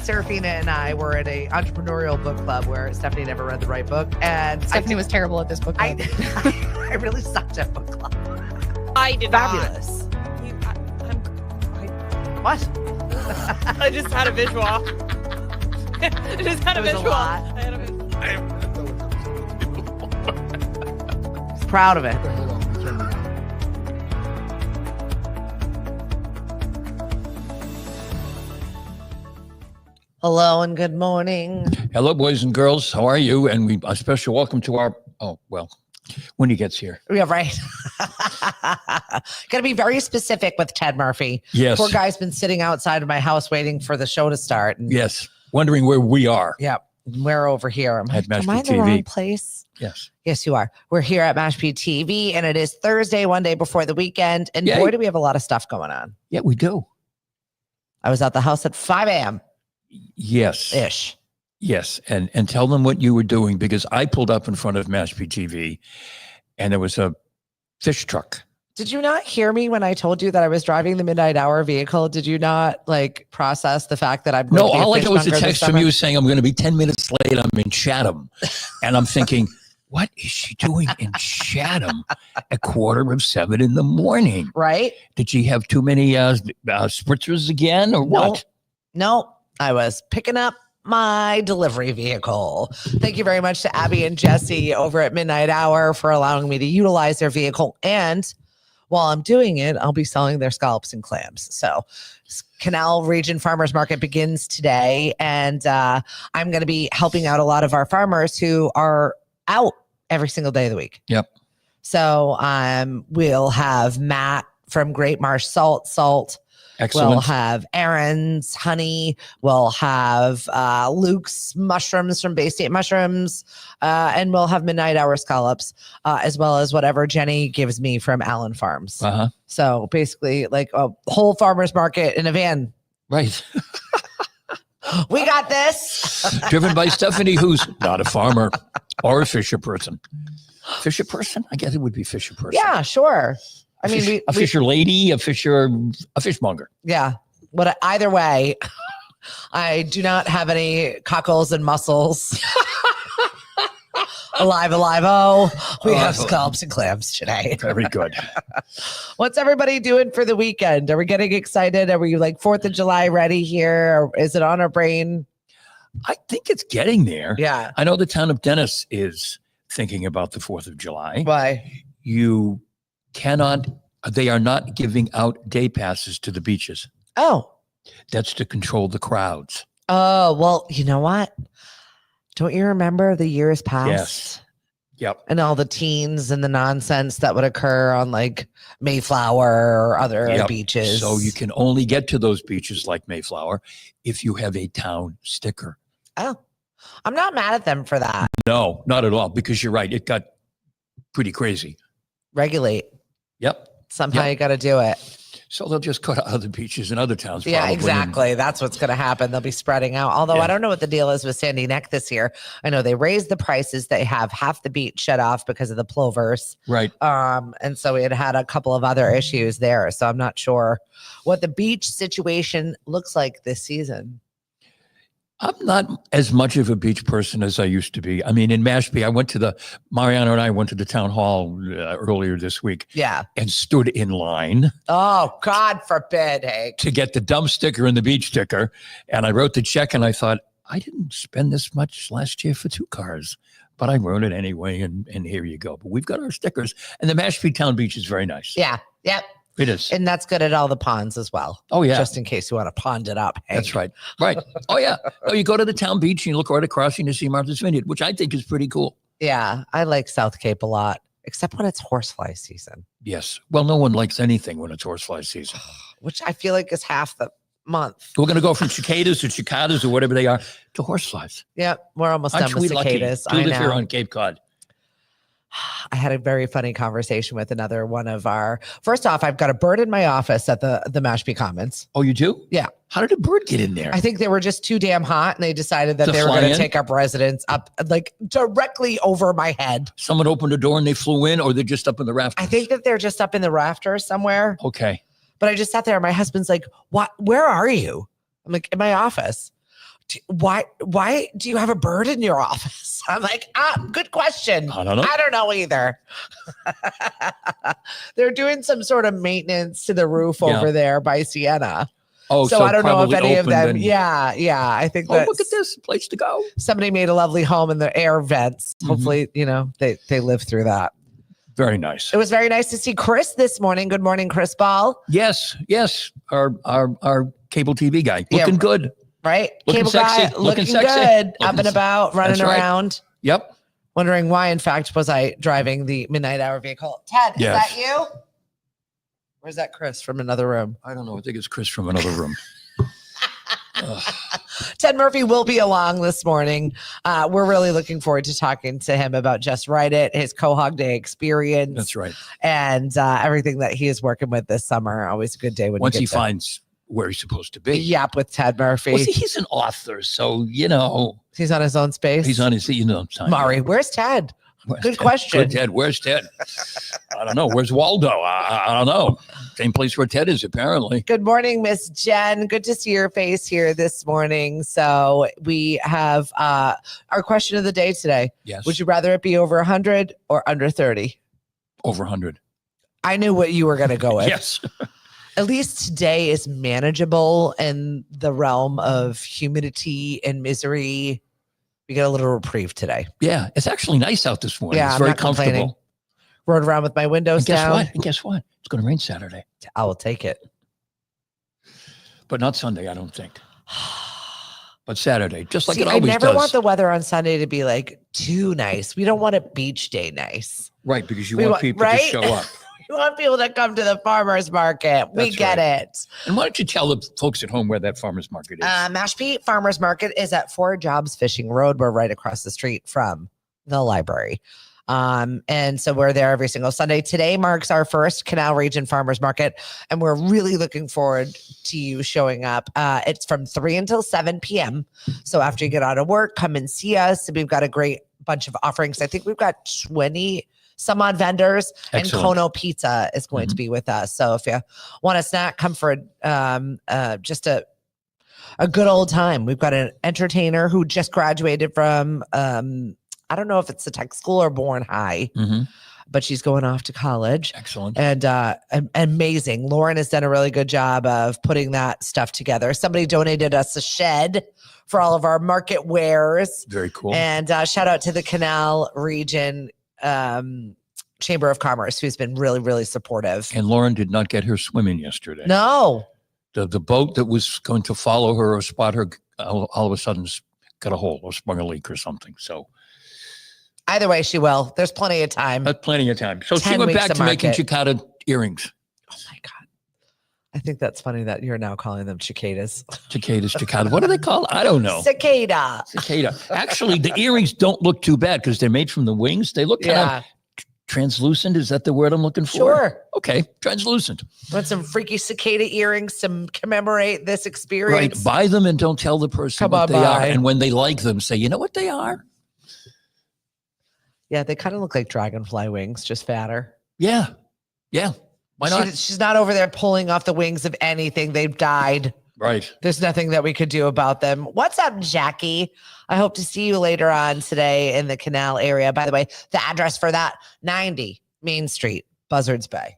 Serafina and I were at a entrepreneurial book club where Stephanie never read the right book. And Stephanie was terrible at this book club. I really sucked at book club. I did Fabulous. What? I just had a visual. I just had a It was a visual. lot. I had a visual. I was proud of it. Hello and good morning. Hello, boys and girls. How are you? And a special welcome to our, when he gets here. Yeah, right. Got to be very specific with Ted Murphy. Yes. Poor guy's been sitting outside of my house waiting for the show to start. And Yes. Wondering where we are. yeah, we're over here. At Am I Mashpee in the wrong TV. place? Yes. Yes, you are. We're here at Mashpee TV, and it is Thursday, one day before the weekend. And Yay. boy, do we have a lot of stuff going on. Yeah, we do. I was at the house at 5 a.m. Yes. ish. Yes. And tell them what you were doing, because I pulled up in front of Mashpee TV and there was a fish truck. Did you not hear me when I told you that I was driving the midnight hour vehicle? Did you not process the fact that I'm going No, to be all I got was a fishmonger this text from summer? you saying I'm going to be 10 minutes late. I'm in Chatham. And I'm thinking, what is she doing in Chatham at 6:45 in the morning? Right? Did she have too many spritzers again or what? No, I was picking up my delivery vehicle. Thank you very much to Abby and Jesse over at Midnight Hour for allowing me to utilize their vehicle. And while I'm doing it, I'll be selling their scallops and clams. So Canal Region Farmers Market begins today. And I'm going to be helping out a lot of our farmers who are out every single day of the week. Yep. So we'll have Matt from Great Marsh Salt. Excellent. We'll have Aaron's honey. We'll have Luke's mushrooms from Bay State Mushrooms. And we'll have Midnight Hour scallops, as well as whatever Jenny gives me from Allen Farms. Uh-huh. So basically like a whole farmer's market in a van. Right. We got this. Driven by Stephanie, who's not a farmer or a fisher person. Fisher person? I guess it would be fisher person. Yeah, sure. I mean, a fisher lady, a fishmonger. Yeah. But either way, I do not have any cockles and mussels. alive. Oh, we have scallops and clams today. Very good. What's everybody doing for the weekend? Are we getting excited? Are we like 4th of July ready here? Or is it on our brain? I think it's getting there. Yeah. I know the town of Dennis is thinking about the 4th of July. Why? They are not giving out day passes to the beaches. Oh. That's to control the crowds. Oh, well, you know what? Don't you remember the years past? Yes. Yep. And all the teens and the nonsense that would occur on like Mayflower or other beaches. So you can only get to those beaches like Mayflower if you have a town sticker. Oh, I'm not mad at them for that. No, not at all, because you're right. It got pretty crazy. Regulate. Yep. Somehow you got to do it. So they'll just cut other beaches in other towns. Yeah, probably. exactly. That's what's going to happen. They'll be spreading out. Although I don't know what the deal is with Sandy Neck this year. I know they raised the prices. They have half the beach shut off because of the plovers. Right. And so we had a couple of other issues there. So I'm not sure what the beach situation looks like this season. I'm not as much of a beach person as I used to be. I mean, in Mashpee, Mariano and I went to the town hall earlier this week. Yeah. And stood in line. Oh, God forbid, Hank. To get the dump sticker and the beach sticker. And I wrote the check and I thought, I didn't spend this much last year for 2 cars. But I wrote it anyway, and here you go. But we've got our stickers. And the Mashpee Town Beach is very nice. Yeah. Yep. It is. And that's good at all the ponds as well. Oh, yeah. Just in case you want to pond it up. Hank. That's right. Right. Oh, yeah. Oh, you go to the town beach and you look right across and you see Martha's Vineyard, which I think is pretty cool. Yeah. I like South Cape a lot, except when it's horsefly season. Yes. Well, no one likes anything when it's horsefly season. Which I feel like is half the month. We're going to go from cicadas to cicadas or whatever they are to horseflies. Yeah. We're almost Aren't done with we lucky cicadas. to I live here know. on Cape Cod? I had a very funny conversation with another one of our. First off, I've got a bird in my office at the Mashpee Commons. Oh, you do? Yeah. How did a bird get in there? I think they were just too damn hot, and they decided that To they were fly going to in? take up residence up like directly over my head. Someone opened a door and they flew in, or they're just up in the rafters? I think that they're just up in the rafters somewhere. Okay. But I just sat there, and my husband's like, "What? Where are you?" I'm like, "In my office." why do you have a bird in your office? I'm like, good question. I don't know. I don't know either. They're doing some sort of maintenance to the roof over there by Sienna. Oh, so I don't know if any of them. And, yeah. I think that. Look at this place to go. Somebody made a lovely home in the air vents. Hopefully, they live through that. Very nice. It was very nice to see Chris this morning. Good morning, Chris Ball. Yes. Our cable TV guy looking good. Right? Looking Cable sexy. guy looking good, up and about, running around. Yep. Wondering why, in fact, was I driving the midnight hour vehicle. Ted, is that you? Or is that Chris from another room? I don't know. I think it's Chris from another room. Ted Murphy will be along this morning. We're really looking forward to talking to him about Just Write It, his Quahog Day experience. That's right. And everything that he is working with this summer. Always a good day when once he finds where he's supposed to be. Yap with Ted Murphy. Well, see, he's an author, so he's on his own space. He's on his time. Mari, where's Ted? Good question. Good, Ted. Where's Ted? I don't know. Where's Waldo? I don't know. Same place where Ted is, apparently. Good morning, Miss Jen. Good to see your face here this morning. So we have our question of the day today. Yes. Would you rather it be over 100 or under 30? Over 100. I knew what you were going to go with. Yes. At least today is manageable in the realm of humidity and misery. We get a little reprieve today. Yeah, it's actually nice out this morning. Yeah, it's I'm very not comfortable. complaining. Rode around with my windows down. And guess what? It's going to rain Saturday. I will take it. But not Sunday, I don't think. But Saturday, just like it always does. I never want the weather on Sunday to be like too nice. We don't want it beach day nice. Right, because you want people to show up. We want people to come to the farmer's market. We get it. And why don't you tell the folks at home where that farmer's market is? Mashpee Farmer's Market is at 4 Jobs Fishing Road. We're right across the street from the library. And so we're there every single Sunday. Today marks our first Canal Region Farmers Market, and we're really looking forward to you showing up. It's from 3 until 7 p.m. So after you get out of work, come and see us. We've got a great bunch of offerings. I think we've got 20 some odd vendors. Excellent. And Kono Pizza is going to be with us. So if you want a snack, come for just a good old time. We've got an entertainer who just graduated from I don't know if it's the tech school or Bourne High, but she's going off to college. Excellent. And amazing. Lauren has done a really good job of putting that stuff together. Somebody donated us a shed for all of our market wares. Very cool. And shout out to the Canal Region Chamber of Commerce, who's been really, really supportive. And Lauren did not get her swimming yesterday. No. The boat that was going to follow her or spot her all of a sudden got a hole or sprung a leak or something. So either way, she will. There's plenty of time. Plenty of time. So she went back to making cicada earrings. Oh my God. I think that's funny that you're now calling them cicadas. Cicada. What are they called? I don't know. Cicada. Actually, the earrings don't look too bad because they're made from the wings. They look kind of translucent. Is that the word I'm looking for? Sure. Okay. Translucent. Want some freaky cicada earrings to commemorate this experience? Right. Buy them and don't tell the person what they are. And when they like them, say, you know what they are? Yeah, they kind of look like dragonfly wings, just fatter. Yeah. Yeah. Why not? She's not over there pulling off the wings of anything. They've died. Right. There's nothing that we could do about them. What's up, Jackie? I hope to see you later on today in the Canal area. By the way, the address for that, 90 Main Street, Buzzards Bay.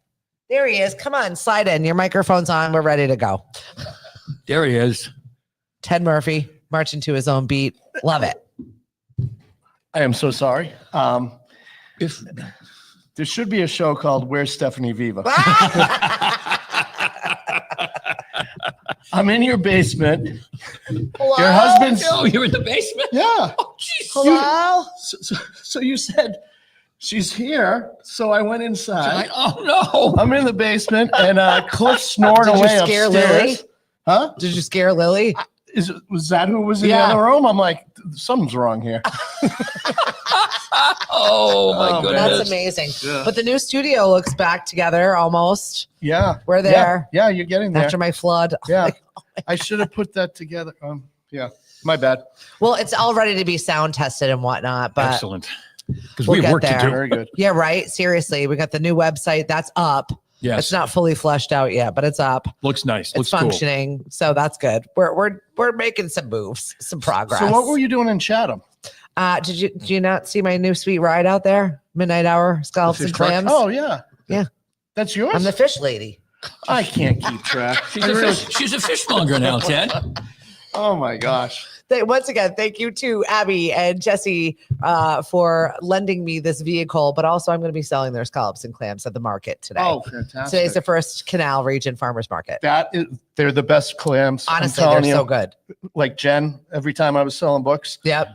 There he is. Come on, slide in. Your microphone's on. We're ready to go. There he is. Ted Murphy, marching to his own beat. Love it. I am so sorry. There should be a show called Where's Stephanie Viva? I'm in your basement. Hello? Your husband's. Oh, you're in the basement? Yeah. Oh, jeez. Hello? So you said she's here. So I went inside. Oh, no. I'm in the basement and Cliff's snoring Did you away scare upstairs. Lily? Huh? Did you scare Lily? Was that who was in Yeah. the other room? I'm like, something's wrong here. Oh, my goodness. That's amazing. Yeah. But the new studio looks back together almost. Yeah. We're there. Yeah, you're getting there. After my flood. Yeah. I should have put that together. Yeah. My bad. Well, it's all ready to be sound tested and whatnot, but excellent. Because we'll we have get work there. to do. Very good. Yeah, right. Seriously, we got the new website that's up. Yes. It's not fully fleshed out yet, but it's up. Looks nice. It's Looks cool. functioning. So that's good. We're making some moves, some progress. So what were you doing in Chatham? Did you not see my new sweet ride out there? Midnight Hour, scallops Fish and truck? clams. Oh, yeah. Yeah. That's yours? I'm the fish lady. I can't keep track. She's a fishmonger now, Ted. Oh, my gosh. Once again, thank you to Abby and Jesse for lending me this vehicle, but also I'm going to be selling their scallops and clams at the market today. Oh, fantastic. Today's the first Canal Region Farmers Market. They're the best clams. Honestly, I'm they're telling you. so good. Like Jen, every time I was selling books, Yep.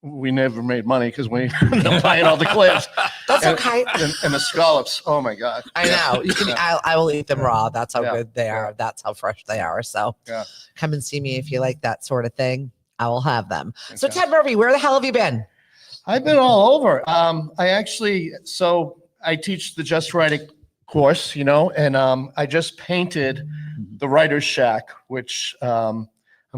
we never made money because we ended up buying all the clams. That's and, okay. And the scallops. Oh, my God. I know. You can. I will eat them raw. That's how Yeah. good they are. That's how fresh they are. So Yeah. come and see me if you like that sort of thing. I will have them. So Okay. Ted Murphy, where the hell have you been? I've been all over. I teach the Just Writing course, and I just painted the Writer's Shack, which I'm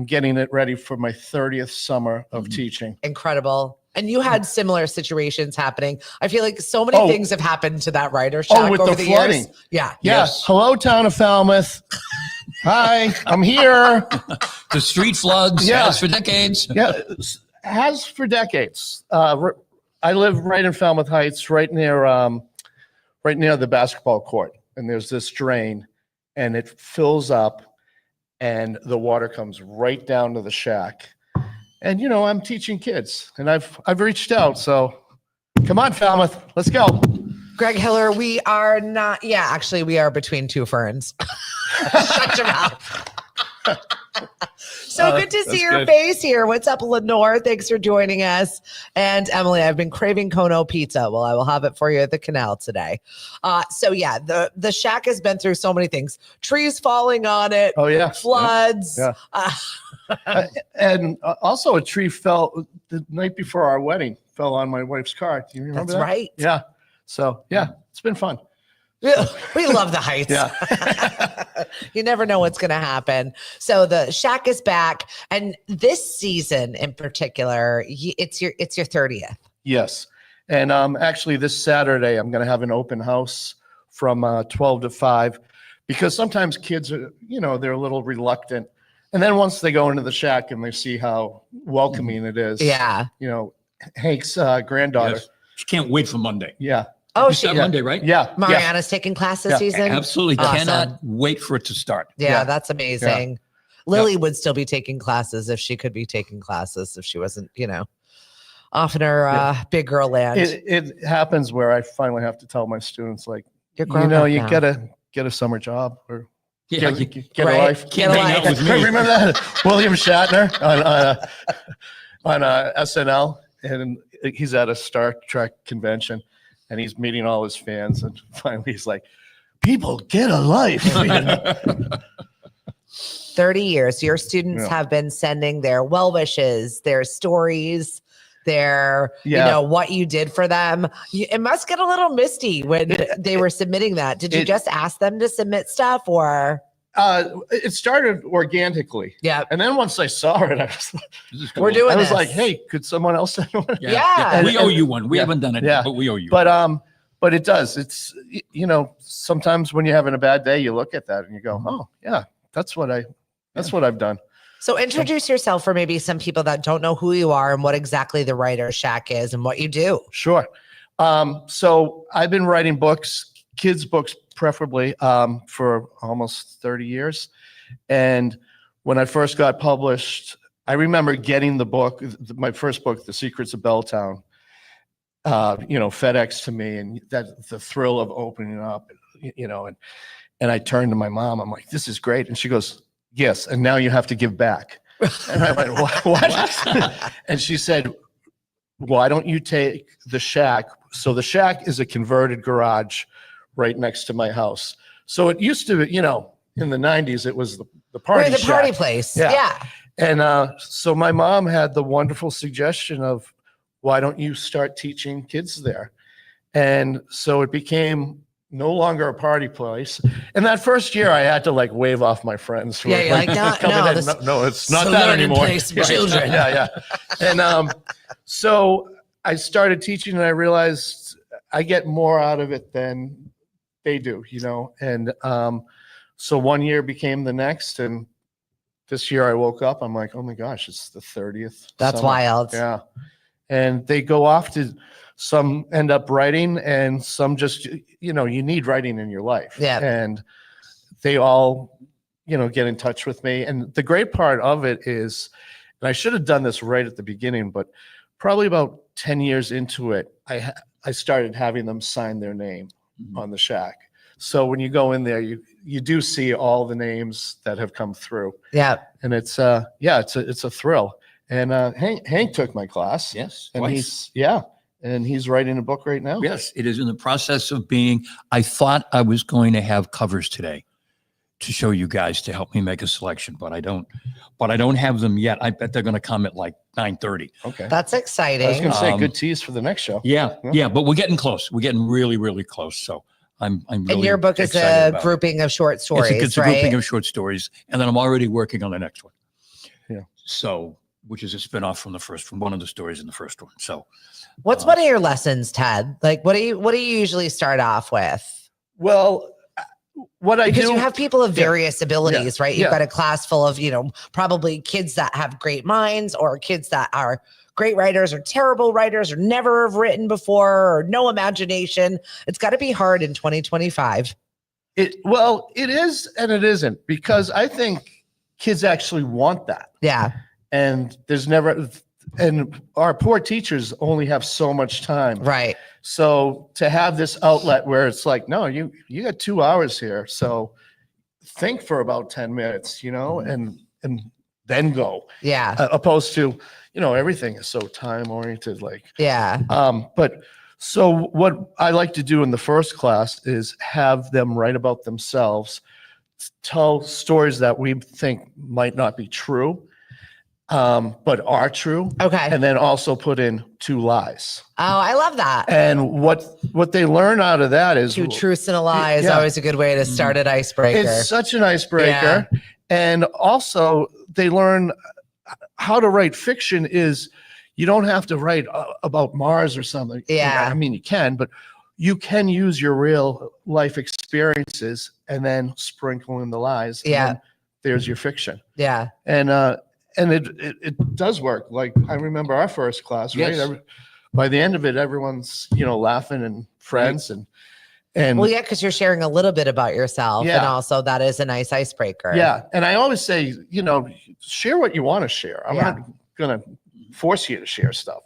getting it ready for my 30th summer of teaching. Incredible. And you had similar situations happening. I feel like so many things have happened to that writer's shack with over the years. flooding. Yeah. Yes. Hello, town of Falmouth. Hi, I'm here. The street floods Yeah. has for decades. Yeah, has for decades. I live right in Falmouth Heights, right near the basketball court, and there's this drain, and it fills up, and the water comes right down to the shack. And I'm teaching kids, and I've reached out. So, come on, Falmouth, let's go. Greg Hiller, we are not. Yeah, actually, we are between two ferns. Shut your mouth. So good to see your face here. What's up, Lenore? Thanks for joining us. And Emily, I've been craving Kono pizza. Well, I will have it for you at the canal today. So yeah, the shack has been through so many things. Trees falling on it. Oh yeah, Floods. Yeah. And also a tree fell the night before our wedding. Fell on my wife's car. Do you remember That's that? right. Yeah. So yeah, it's been fun. We love the Heights. Yeah. You never know what's going to happen. So the shack is back, and this season in particular, it's your 30th. Yes. And actually this Saturday, I'm going to have an open house from 12 to 5 because sometimes kids are, they're a little reluctant. And then once they go into the shack and they see how welcoming it is. Yeah. Hank's granddaughter. Yes. She can't wait for Monday. Yeah. Oh, It's that Monday, right? Yeah. Mariana's taking class this season. Absolutely. Awesome. Cannot wait for it to start. Yeah, Yeah. that's amazing. Lily would still be taking classes if she could be taking classes if she wasn't, off in her big girl land. It happens where I finally have to tell my students, like, You're grown up you now. gotta get a summer job or Yeah, get, you get Right. a life. Get a hang out life. with me. Remember that William Shatner on SNL, and he's at a Star Trek convention, and he's meeting all his fans, and finally he's like, "People, get a life." 30 years. Your students Yeah. have been sending their well wishes, their stories, their, Yeah. what you did for them. It must get a little misty when they were submitting that. Did you just ask them to submit stuff or? It started organically, Yeah. and then once I saw it, I was, This is We're cool. doing I was this. like, "Hey, could someone else send one?" Yeah. We owe you one. We Yeah. haven't done it, Yeah. but we owe you. But it does. It's sometimes when you're having a bad day, you look at that and you go, "Oh, yeah, that's what I've done." So introduce yourself for maybe some people that don't know who you are and what exactly the Writer's Shack is and what you do. Sure. So I've been writing books, kids' books preferably, for almost 30 years. And when I first got published, I remember getting the book, my first book, The Secrets of Belltown, FedEx to me, and that the thrill of opening up, and I turned to my mom. I'm like, "This is great," and she goes, "Yes, and now you have to give back." And I went, "What?" And she said, "Why don't you take the shack?" So the shack is a converted garage right next to my house. So it used to, in the 90s, it was the party the party shack. place. Yeah. Yeah. And so my mom had the wonderful suggestion of, "Why don't you start teaching kids there?" And so it became no longer a party place. And that first year I had to wave off my friends. who Yeah, were, you're like, "No, coming no, in. this- No, it's not it's a that learning anymore." place for children. Yeah. And so I started teaching and I realized I get more out of it than they do, and so one year became the next, and this year I woke up, I'm like, oh my gosh, it's the 30th. That's summer. wild. Yeah. And they go off to, some end up writing, and some just, you need writing in your life. Yeah. And they all, get in touch with me. And the great part of it is, and I should have done this right at the beginning, but probably about 10 years into it, I started having them sign their name on the shack. So when you go in there, you do see all the names that have come through. Yeah. And it's it's a thrill. And Hank took my class. Yes. And Twice. he's writing a book right now. Yes, it is in the process of being. I thought I was going to have covers today to show you guys to help me make a selection, but I don't have them yet. I bet they're going to come at like 9:30. Okay. That's I was exciting. going to say good tease for the next show. Yeah, but we're getting close. We're getting really, really close. So I'm really And your book is excited a about it. grouping of short stories, It's a right? grouping of short stories, and then I'm already working on the next one. Yeah. So, which is a spinoff from one of the stories in the first one. So, What's one of your lessons, Ted? Like, what do you usually start off with? Well, what I Because do, you have people of various abilities, right? You've Yeah. got a class full of, probably kids that have great minds, or kids that are great writers or terrible writers or never have written before or no imagination. It's got to be hard in 2025. it is and it isn't, because I think kids actually want that. Yeah. And and our poor teachers only have so much time. Right. So to have this outlet where it's like, no, you got 2 hours here. So think for about 10 minutes, and then go, Yeah. opposed to, everything is so time oriented. Like, Yeah. but so what I like to do in the first class is have them write about themselves, tell stories that we think might not be true, but are true. Okay. And then also put in 2 lies. Oh, I love that. And what they learn out of that is 2 truths and a lie is Yeah. always a good way to start an icebreaker. it's such an icebreaker. And also they learn how to write fiction. Is you don't have to write about Mars or something. Yeah. I mean, you can, but you can use your real life experiences and then sprinkle in the lies. And Yeah. then there's your fiction. Yeah. And it does work. Like, I remember our first class, right? Yes. By the end of it, everyone's, laughing and friends and Well, yeah, because you're sharing a little bit about yourself. And Yeah. also that is a nice icebreaker. yeah. And I always say, share what you want to share. I'm Yeah. not going to force you to share stuff.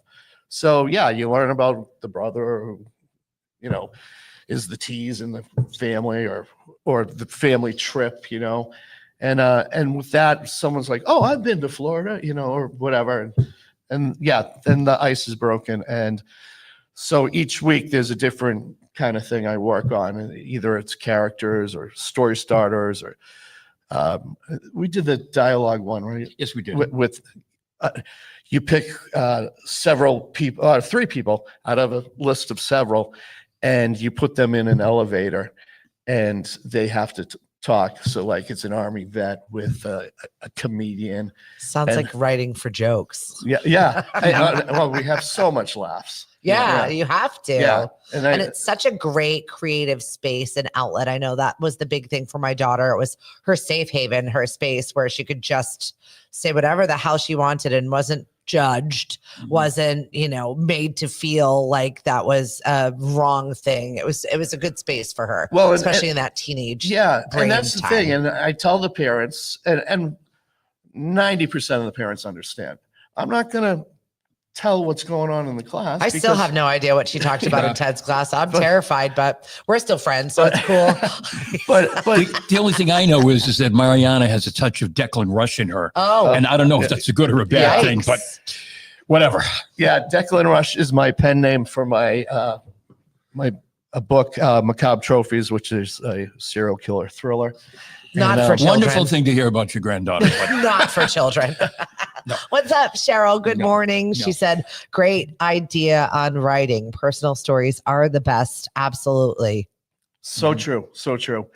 So yeah, you learn about the brother who, is the tease in the family or the family trip, and with that, someone's like, oh, I've been to Florida, or whatever. And yeah, then the ice is broken. And so each week there's a different kind of thing I work on. And either it's characters or story starters, or we did the dialogue one, right? yes, we did. With you pick several people, 3 people out of a list of several, and you put them in an elevator, and they have to talk. So like it's an Army vet with a comedian. Sounds And- like writing for jokes. Yeah. Well, we have so much laughs. Yeah, you have to. Yeah. And And it's such a great creative space and outlet. I know that was the big thing for my daughter. It was her safe haven, her space where she could just say whatever the hell she wanted and wasn't judged, wasn't, made to feel like that was a wrong thing. It was a good space for her. Well, especially in that teenage. yeah. brain And that's the time. thing. And I tell the parents, and 90% of the parents understand, I'm not going to tell what's going on in the class. I still because- have no idea what she talked about in Ted's class. I'm terrified, but we're still friends, so it's cool. But The only thing I know is that Mariana has a touch of Declan Rush in her. Oh, And I don't know if that's a good or a bad thing, but yikes. whatever. yeah, Declan Rush is my pen name for my a book, Macabre Trophies, which is a serial killer thriller. Not And, for children. Wonderful thing to hear about your granddaughter. But Not for children. What's up, Cheryl? Good No, morning. She no. said, great idea on writing. Personal stories are the best. Absolutely. So true, so true.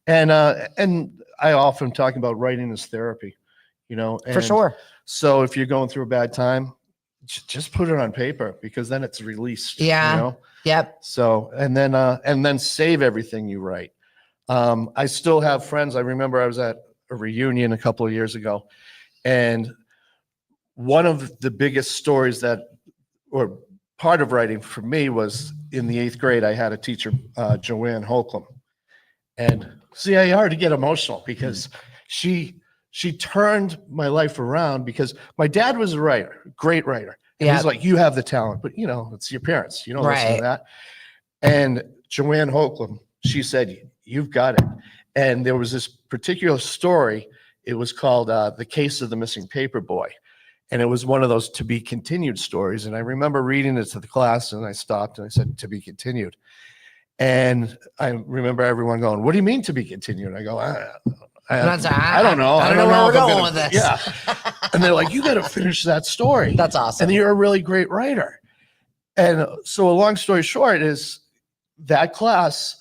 And I often talk about writing as therapy, For and sure. So if you're going through a bad time, just put it on paper, because then it's released. Yeah. You know? Yep. So, and then save everything you write. I still have friends. I remember I was at a reunion a couple of years ago, and one of the biggest stories or part of writing for me was in the 8th grade. I had a teacher, Joanne Holcomb, and see, I already get emotional because she turned my life around, because my dad was a writer, great writer. And he's like, you have the talent, but it's your parents. You don't listen to that. And Joanne Holcomb, she said, you've got it. And there was this particular story. It was called The Case of the Missing Paper Boy. And it was one of those to be continued stories. And I remember reading it to the class, and I stopped and I said, to be continued. And I remember everyone going, what do you mean to be continued? I go, I don't know. I don't know where we're going with this. Yeah. And they're like, you got to finish that story. That's awesome. And you're a really great writer. And so a long story short is that class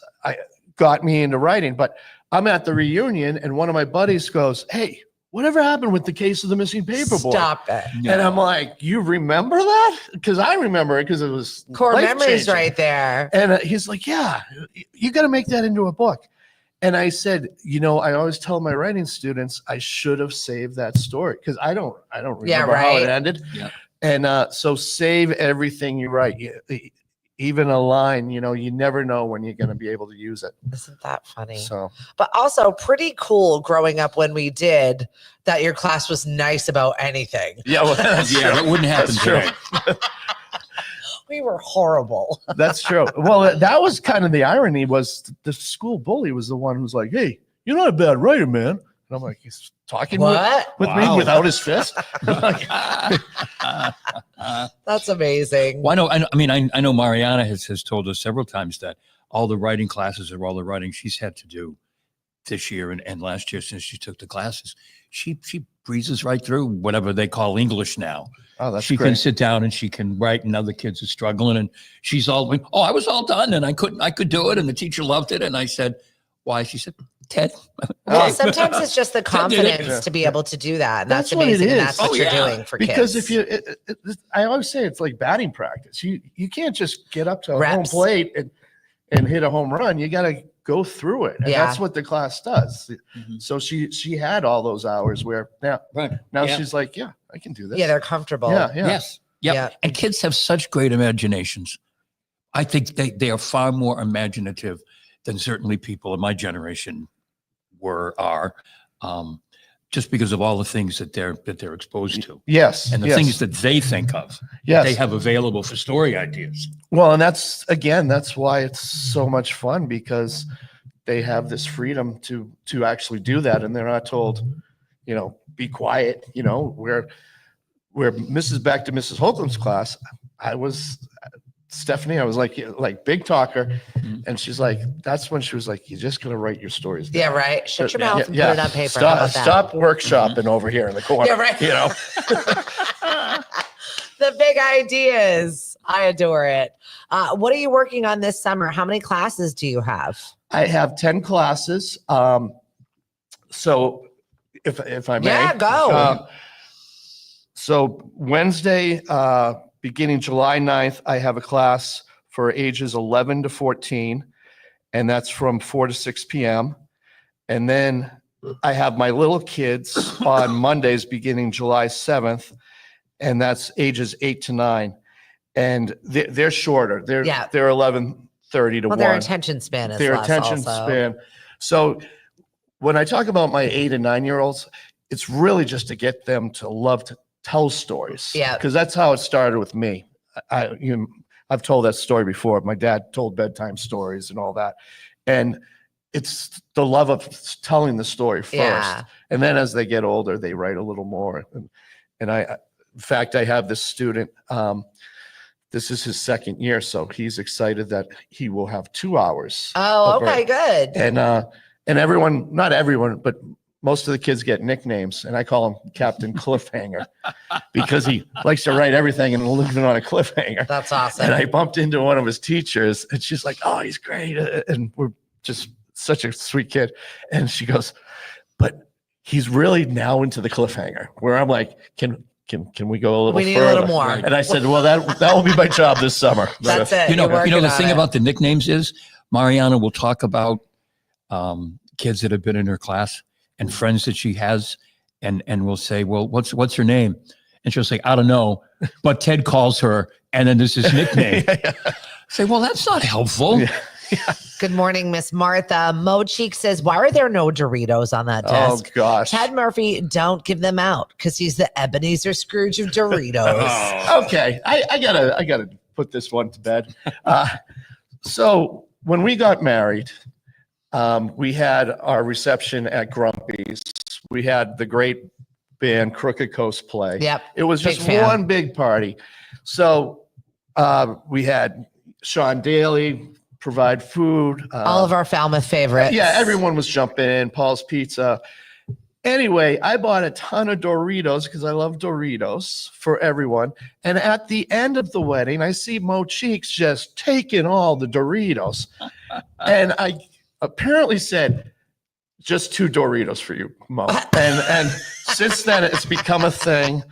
got me into writing. But I'm at the reunion, and one of my buddies goes, hey, whatever happened with The Case of the Missing Paper Boy? Stop it. No. And I'm like, you remember that? Because I remember it, because it was Core memories life-changing. right there. And he's like, yeah, you got to make that into a book. And I said, I always tell my writing students, I should have saved that story, because I don't remember how it ended. Yeah. And so save everything you write. Even a line, you never know when you're going to be able to use it. Isn't that funny? So, But also pretty cool growing up when we did that. Your class was nice about anything. yeah, well, that's Yeah, that wouldn't happen That's true. today. We were horrible. That's true. Well, that was kind of the irony, was the school bully was the one who's like, hey, you're not a bad writer, man. And I'm like, he's talking What? with me Wow. without his fist. That's amazing. Well, I know Mariana has told us several times that all the writing classes or all the writing she's had to do this year and last year since she took the classes, she breezes right through whatever they call English now. Oh, that's She great. can sit down and she can write, and other kids are struggling, and she's all, oh, I was all done and I could do it, and the teacher loved it. And I said, why? She said, Ted. Well, sometimes it's just the Ted did it. confidence to be able to do that. And that's That's what it amazing. And is. that's what Oh, you're yeah. doing for Because kids. if I always say it's like batting practice. You can't just get up to a home Reps. plate and hit a home run. You got to go through it. And Yeah. that's what the class does. Mhm. So she had all those hours where now Yeah. she's like, yeah, I can do this. Yeah, they're comfortable. yeah. Yes. Yep. Yeah. And kids have such great imaginations. I think they are far more imaginative than certainly people in my generation are, just because of all the things that they're exposed to Yes. and the yes, things that they think of, yes. they have available for story ideas. Well, and that's why it's so much fun, because they have this freedom to actually do that, and they're not told, be quiet. Where back to Mrs. Holcomb's class, Stephanie, I was like big talker, Mhm. and she's like, that's when she was like, you're just gonna write your stories down. Yeah, right. Shut your Yeah, mouth and yeah. put it on paper. How about that? Stop workshopping over here in the corner. Yeah, right. The big ideas. I adore it. What are you working on this summer? How many classes do you have? I have 10 classes. So if I may. Yeah, go. So Wednesday, beginning July 9th, I have a class for ages 11 to 14, and that's from 4 to 6 p.m. And then I have my little kids on Mondays beginning July 7th, and that's ages 8 to 9. And they're shorter. They're 11:30 to 1. Their attention span is Their less attention also. span. So when I talk about my 8 and 9-year-olds, it's really just to get them to love to tell stories. Yeah. Because that's how it started with me. I've told that story before. My dad told bedtime stories and all that. And it's the love of telling the story first. Yeah. And then as they get older, they write a little more. And in fact, I have this student, this is his second year, so he's excited that he will have 2 hours. Oh, of okay, good. And everyone, not everyone, but most of the kids get nicknames, and I call him Captain Cliffhanger because he likes to write everything and leave it on a cliffhanger. That's awesome. And I bumped into one of his teachers, and she's like, "Oh, he's great," and we're just such a sweet kid. And she goes, "But he's really now into the cliffhanger." Where I'm like, "Can can we go a little We need further? a little more. Right. And I said, well, that will be my job this summer. That's it. You know, You're working the on thing it. about the nicknames is Mariana will talk about kids that have been in her class and friends that she has, and we'll say, well, what's her name? And she'll say, I don't know, but Ted calls her, and then this is his nickname. Say, well, that's not helpful. Yeah. Good morning, Miss Martha. Mo Cheek says, why are there no Doritos on that Oh desk? gosh. Ted Murphy, don't give them out because he's the Ebenezer Scrooge of Doritos. Okay, I gotta put this one to bed. So when we got married, we had our reception at Grumpy's. We had the great band Crooked Coast play. Yep. It was Big just fan. one big party. So we had Sean Daly provide food. All of our Falmouth favorites. Yeah, everyone was jumping in. Paul's Pizza. Anyway, I bought a ton of Doritos because I love Doritos for everyone. And at the end of the wedding, I see Mo Cheeks just taking all the Doritos. And I apparently said, just 2 Doritos for you, Mo. And since then, it's become a thing.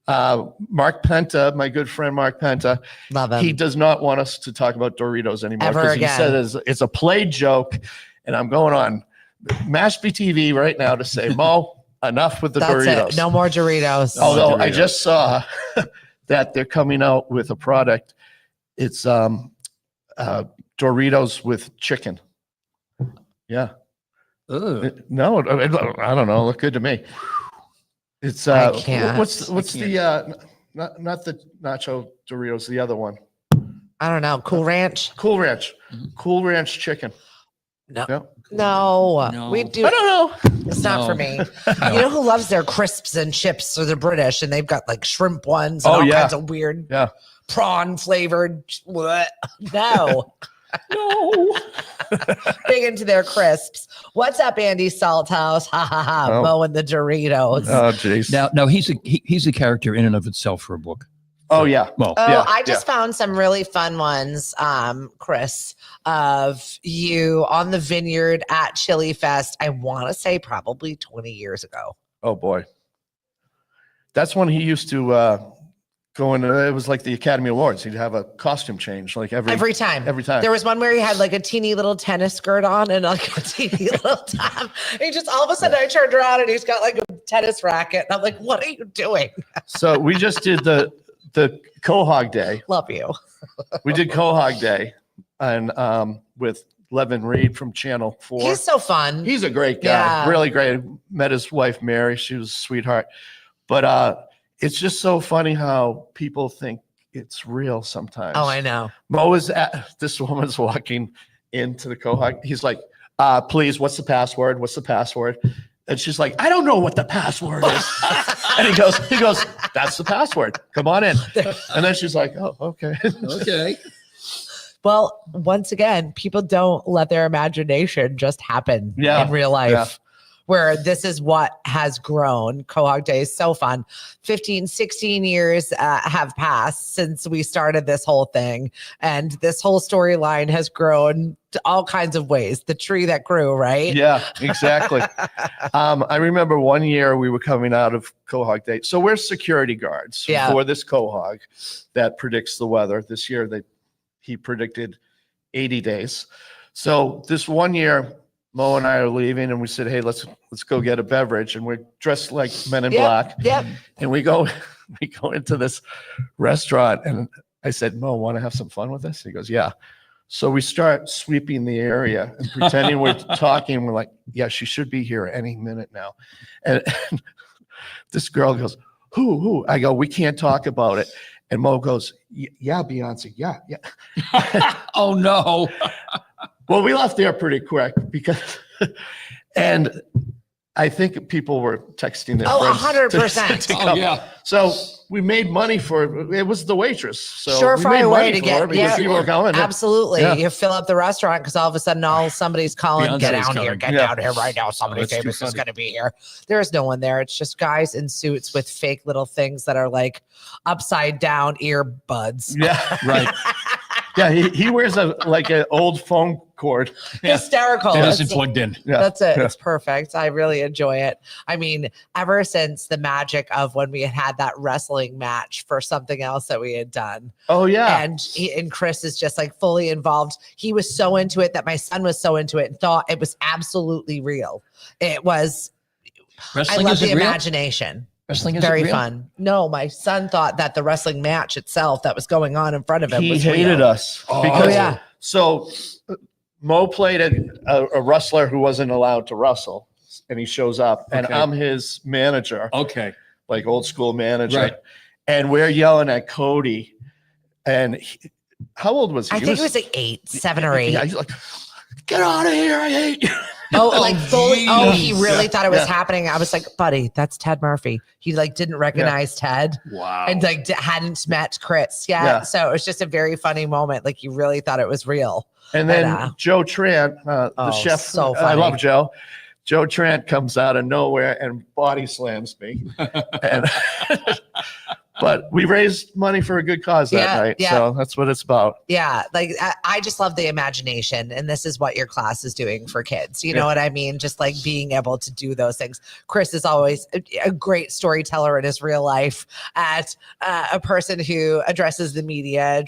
Mark Penta, my good friend Mark Penta, Love him. he does not want us to talk about Doritos anymore Ever because he again. said it's a played joke. And I'm going on Mashpee TV right now to say, Mo, enough with the That's Doritos. it. No more Doritos. Although I Doritos. just saw that they're coming out with a product. It's Doritos with chicken. Yeah. Ugh. No, I don't know. Look good to me. It's I can't. what's the not the nacho Doritos, the other one. I don't know. Cool Ranch? Cool Ranch. Mhm. Cool Ranch chicken. No. No. No. No. We do. I don't know. It's not No. for me. No. You know who loves their crisps and chips? Or the British, and they've got like shrimp ones and Oh, all yeah. kinds of weird Yeah. prawn flavored. What? No. No. Big into their crisps. What's up, Andy Salthouse? Ha ha ha. Oh. Mo and the Doritos. Oh jeez. Now he's a character in and of itself for a book. Oh yeah. Well, Oh, Yeah, I just found some really fun ones, Chris, of you on the vineyard at Chili Fest. I want to say probably 20 years ago. Oh boy. That's when he used to go in. It was like the Academy Awards. He'd have a costume change like every Time. every time. There was one where he had like a teeny little tennis skirt on and like a teeny little top. And he just all of a sudden I turned around and he's got like a tennis racket. And I'm like, what are you doing? So we just did the Quahog Day. Love you. We did Quahog Day and with Levin Reed from Channel 4. He's so fun. He's a great guy. Yeah. Really great. Met his wife Mary. She was a sweetheart. But it's just so funny how people think it's real sometimes. Oh, I know. Mo is this woman's walking into the Quahog. He's like, please, what's the password? What's the password? And she's like, I don't know what the password is. And he goes, that's the password. Come on in. And then she's like, oh, okay. okay. Well, once again, people don't let their imagination just happen Yeah. in real life. Yeah. Where this is what has grown. Quahog Day is so fun. 15, 16 years have passed since we started this whole thing. And this whole storyline has grown to all kinds of ways. The tree that grew, right? Yeah, exactly. I remember one year we were coming out of Quahog Day. So we're security guards Yeah. for this Quahog that predicts the weather. This year he predicted 80 days. So this one year, Mo and I are leaving and we said, hey, let's go get a beverage. And we're dressed like Men in Black. Yep. And we go into this restaurant and I said, Mo, want to have some fun with us? He goes, yeah. So we start sweeping the area and pretending we're talking. We're like, yeah, she should be here any minute now. And this girl goes, who? I go, we can't talk about it. And Mo goes, yeah, Beyonce. Yeah. Oh no. Well, we left there pretty quick because, and I think people were texting their Oh, friends 100%. to Oh come. yeah. So we made money for it. Was the waitress. So we Surefire made way money to for get- her because yeah. people were going. Absolutely. Yeah. You fill up the restaurant because all of a sudden somebody's calling, Beyonce's get down here, coming. get Yeah. down here right now. Somebody that's too famous is funny. going to be here. There is no one there. It's just guys in suits with fake little things that are like upside down earbuds. Yeah. Right. Yeah, he wears like an old phone cord. Hysterical. It It's- isn't plugged in. Yeah. That's it. Yeah. It's perfect. I really enjoy it. I mean, ever since the magic of when we had that wrestling match for something else that we had done. Oh yeah. And Chris is just like fully involved. He was so into it that my son was so into it and thought it was absolutely real. It was, Wrestling I love isn't the real? imagination. Wrestling isn't Very real? fun. No, my son thought that the wrestling match itself that was going on in front of him He was hated real. us Oh, because yeah. so Mo played a wrestler who wasn't allowed to wrestle, and he shows up, and Okay. I'm his manager, Okay. like old school manager, Right. and we're yelling at Cody, and how old was he? I think it was like 8, 7 or 8. Yeah, he's like, "Get out of here! I hate you." Oh, like fully. Oh, he geez. really thought it was Yeah. happening. I was like, buddy, that's Ted Murphy. He like didn't recognize Ted Wow. and like hadn't met Chris yet. Yeah. So it was just a very funny moment. Like he really thought it was real. And then And, Joe Trant, the oh, chef, so I love funny. Joe. Joe Trant comes out of nowhere and body slams me. And but we raised money for a good cause that Yeah, night. yeah. So that's what it's about. Yeah. Like I just love the imagination. And this is what your class is doing for kids. You know what I mean? Just like being able to do those things. Chris is always a great storyteller in his real life, at a person who addresses the media,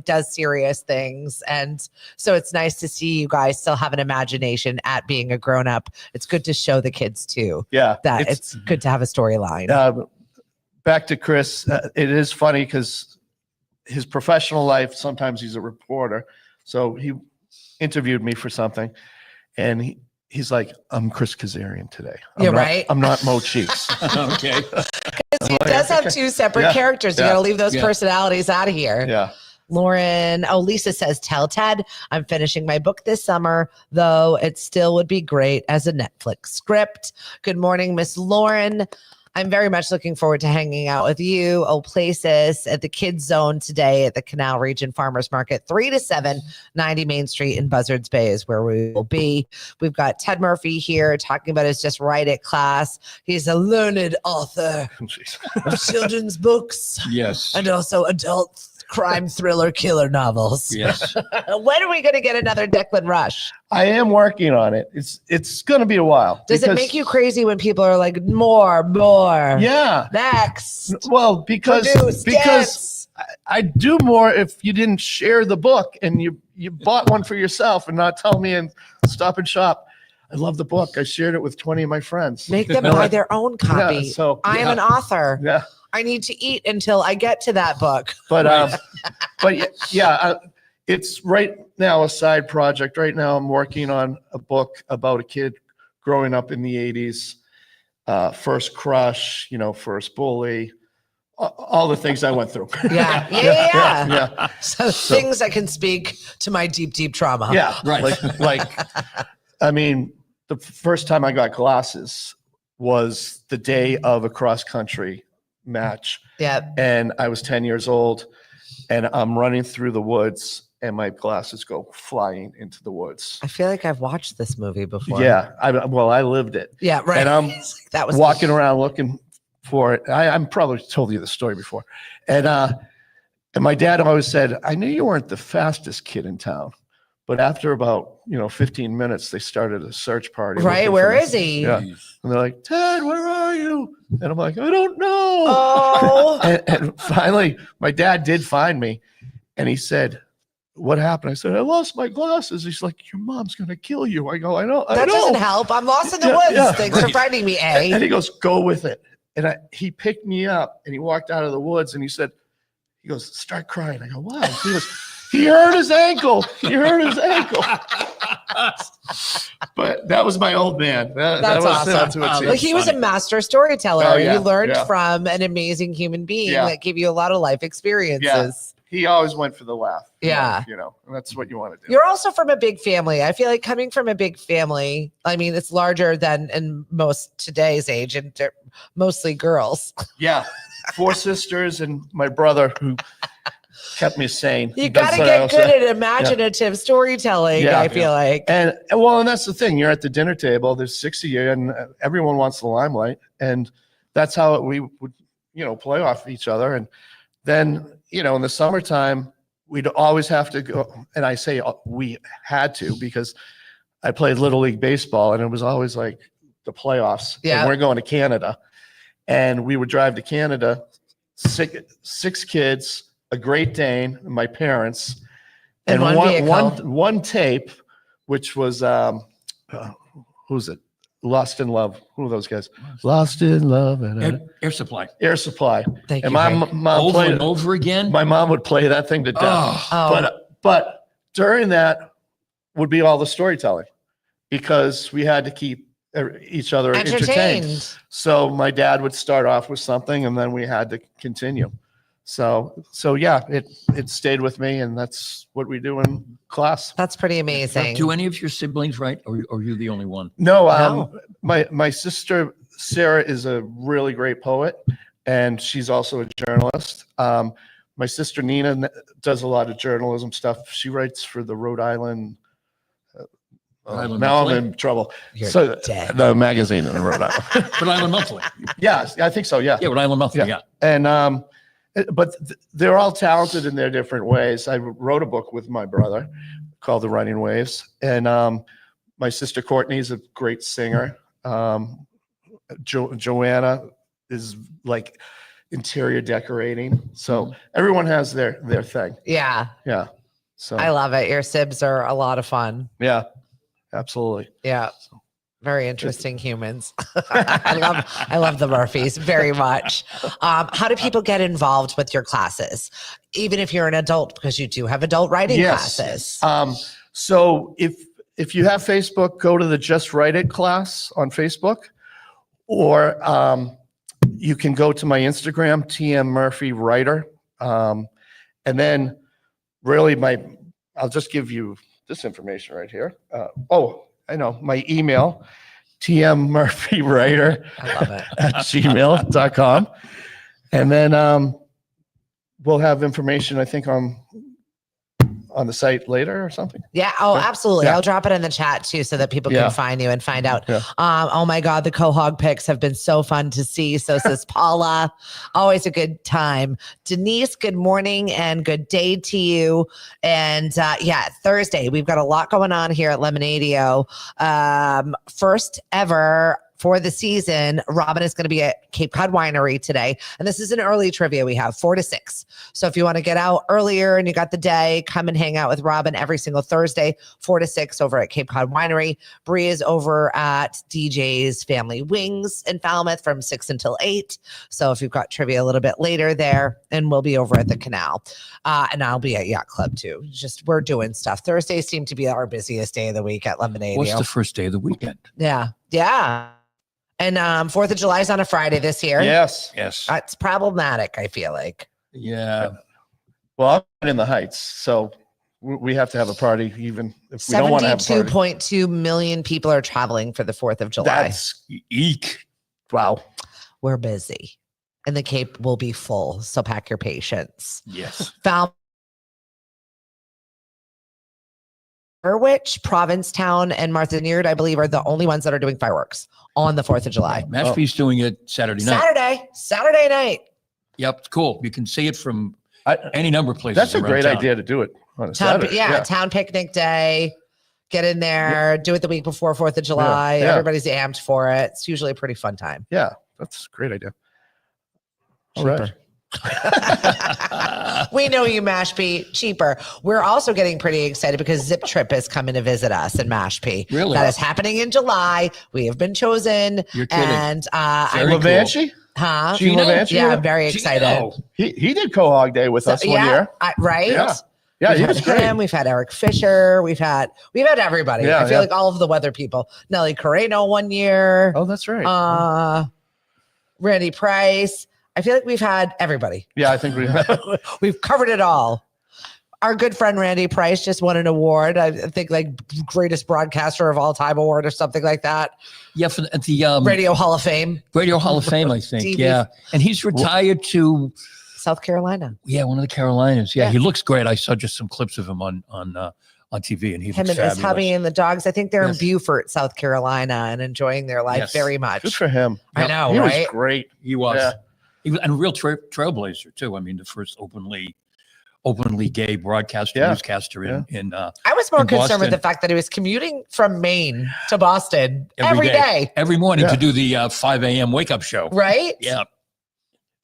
does serious things. And so it's nice to see you guys still have an imagination at being a grown up. It's good to show the kids too Yeah. that it's good to have a storyline. Back to Chris. It is funny because his professional life, sometimes he's a reporter. So he interviewed me for something, and he's like, "I'm Chris Kazarian today. Yeah, right. I'm not Mo Cheeks." Okay. He does have two separate Yeah, characters. You yeah, got to leave those yeah. personalities out of here. Yeah. Lisa says, tell Ted I'm finishing my book this summer, though it still would be great as a Netflix script. Good morning, Miss Lauren. I'm very much looking forward to hanging out with you, Places, at the Kids Zone today at the Canal Region Farmers Market, 3 to 7, 90 Main Street in Buzzards Bay is where we will be. We've got Ted Murphy here talking about his Just Write It class. He's a learned author of children's books Yes. and also adult crime thriller killer novels. Yes. When are we going to get another Declan Rush? I am working on it. It's going to be a while. Does it because- make you crazy when people are like, more, Yeah. next, Well, because produce, because I'd do more if you didn't share the book and you bought one for yourself and not tell me and Stop and Shop, I love the book. I shared it with 20 of my friends. make them buy their own copy. Yeah, so I am yeah. an author. Yeah. I need to eat until I get to that book. But it's right now a side project. Right now I'm working on a book about a kid growing up in the 80s, first crush, first bully, all the things I went through. Yeah. Yeah. So things that can speak to my deep, deep trauma. Yeah. Right. I mean, the first time I got glasses was the day of a cross country match. Yeah. And I was 10 years old and I'm running through the woods and my glasses go flying into the woods. I feel like I've watched this movie before. Yeah. I lived it. Yeah. Right. And I'm that was walking around looking for it. I'm probably told you the story before. And my dad always said, I knew you weren't the fastest kid in town. But after about, 15 minutes, they started a search party. Right. looking for Where me. is he? Yeah. And they're like, Ted, where are you? And I'm like, I don't know. Oh. And finally, my dad did find me. And he said, what happened? I said, I lost my glasses. He's like, your mom's going to kill you. I go, I know. That doesn't help. I'm lost in the Yeah, woods. yeah. Thanks for finding me, And A. he goes, go with it. And he picked me up and he walked out of the woods and he goes, start crying. I go, why? He goes, he hurt his ankle. He hurt his ankle. But that was my old man. That's awesome. Well, he was a master storyteller. Oh, yeah, You learned yeah. from an amazing human being Yeah. that gave you a lot of life experiences. He always went for the laugh. Yeah. And that's what you want to do. You're also from a big family. I feel like coming from a big family, I mean, it's larger than in most today's age, and they're mostly girls. Yeah. 4 sisters and my brother who kept me sane. You That's got to what I get was good saying. at imaginative storytelling, Yeah. I feel like. And that's the thing. You're at the dinner table. There's 6 of you, and everyone wants the limelight. And that's how we would, play off each other. And then, in the summertime, we'd always have to go. And I say we had to because I played Little League Baseball, and it was always like the playoffs. Yeah. And we're going to Canada. And we would drive to Canada, six kids, a Great Dane, my parents, And one vehicle. one tape, which was who's it? Lost in Love. Who are those guys? Lost in Love and Air Supply. Air Supply. Thank And you. my Frank. mom Over played and over again. My mom would play that thing to death. Oh, But during that would be all the storytelling because we had to keep each other entertained. So my dad would start off with something and then we had to continue. So yeah, it stayed with me, and that's what we do in class. That's pretty amazing. do any of your siblings write, or are you the only one? No, No. my sister Sarah is a really great poet, and she's also a journalist. My sister Nina does a lot of journalism stuff. She writes for the Rhode Island. Island Now Monthly? I'm in trouble. You're So dead. the magazine in Rhode Island. Rhode Island Monthly. Yeah, I think so. Yeah. Yeah, Rhode Island Monthly. Yeah. Yeah. And but they're all talented in their different ways. I wrote a book with my brother called The Running Waves, and my sister Courtney is a great singer. Joanna is like interior decorating. So everyone has their thing. Yeah. Yeah. So I love it. Your sibs are a lot of fun. yeah, absolutely. Yeah. Very interesting humans. I love the Murphys very much. How do people get involved with your classes? Even if you're an adult, because you do have adult writing classes. So if you have Facebook, go to the Just Write It class on Facebook, or you can go to my Instagram, TM Murphy Writer. And then really I'll just give you this information right here. I know my email, tmmurphywriter I love it. at gmail.com. And then we'll have information, I think, on the site later or something. Yeah. Oh, absolutely. Yeah. I'll drop it in the chat too, so that people Yeah. can find you and find out. Yeah. Oh my God, the Quahog pics have been so fun to see. So says Paula. Always a good time. Denise, good morning and good day to you. And yeah, Thursday, we've got a lot going on here at Lemonadio. First ever for the season, Robin is going to be at Cape Cod Winery today. And this is an early trivia we have, 4 to 6. So if you want to get out earlier and you got the day, come and hang out with Robin every single Thursday, 4 to 6 over at Cape Cod Winery. Bree is over at DJ's Family Wings in Falmouth from 6 until 8. So if you've got trivia a little bit later there, and we'll be over at the canal. And I'll be at Yacht Club too. Just we're doing stuff. Thursdays seem to be our busiest day of the week at Lemonadio. What's the first day of the weekend? Yeah. Yeah. And 4th of July is on a Friday this year. Yes. Yes. That's problematic, I feel like. Yeah. Well, I'm in the Heights, so we have to have a party even if we don't want to have a party. 72.2 million people are traveling for the 4th of July. That's Eek. wow. We're busy. And the Cape will be full, so pack your patience. Yes. Which Provincetown and Martha Vineyard, I believe, are the only ones that are doing fireworks on the 4th of July. Mashpee's doing it Saturday night. Saturday night. Yep. It's cool. You can see it from I, any number of places. that's a around great town. idea to do it on a Town, Saturday. yeah, town picnic day. Get in there, do it the week before 4th of July. Yeah. Everybody's amped for it. It's usually a pretty fun time. Yeah, that's a great idea. All Cheaper. right. We know you, Mashpee. Cheaper. We're also getting pretty excited because Zip Trip is coming to visit us in Mashpee. Really? That is happening in July. We have been chosen. You're kidding. And Very cool. Levanchi? huh? Gene Gino? Levanchi? Yeah, I'm very excited. Gino. He did Quahog Day with us one year. Right? Yeah. Yeah, We've he had was great. him. We've had Eric Fisher. We've had everybody. Yeah, I feel yeah. like all of the weather people. Nelly Carreno one year. Oh, that's right. Randy Price. I feel like we've had everybody. Yeah, I think we We've covered it all. Our good friend Randy Price just won an award. I think like greatest broadcaster of all time award or something like that. Yeah, for the Radio Hall of Fame, Radio Hall of Fame, I think. TV. Yeah. And he's retired to South Carolina. one of the Carolinas. Yeah, Yeah. he looks great. I saw just some clips of him on TV, and he Him looks and his fabulous. hubby and the dogs. I think they're Yes. in Beaufort, South Carolina, and enjoying their life Yes. very much. good for him. I know, He right? was great. He was. Yeah. He was and a real trailblazer too. I mean, the first openly openly gay broadcaster, Yeah. newscaster in I was more in concerned with Boston. the fact that he was commuting from Maine to Boston every day. every morning Yeah. to do the 5 a.m. wake up show. Right? Yeah.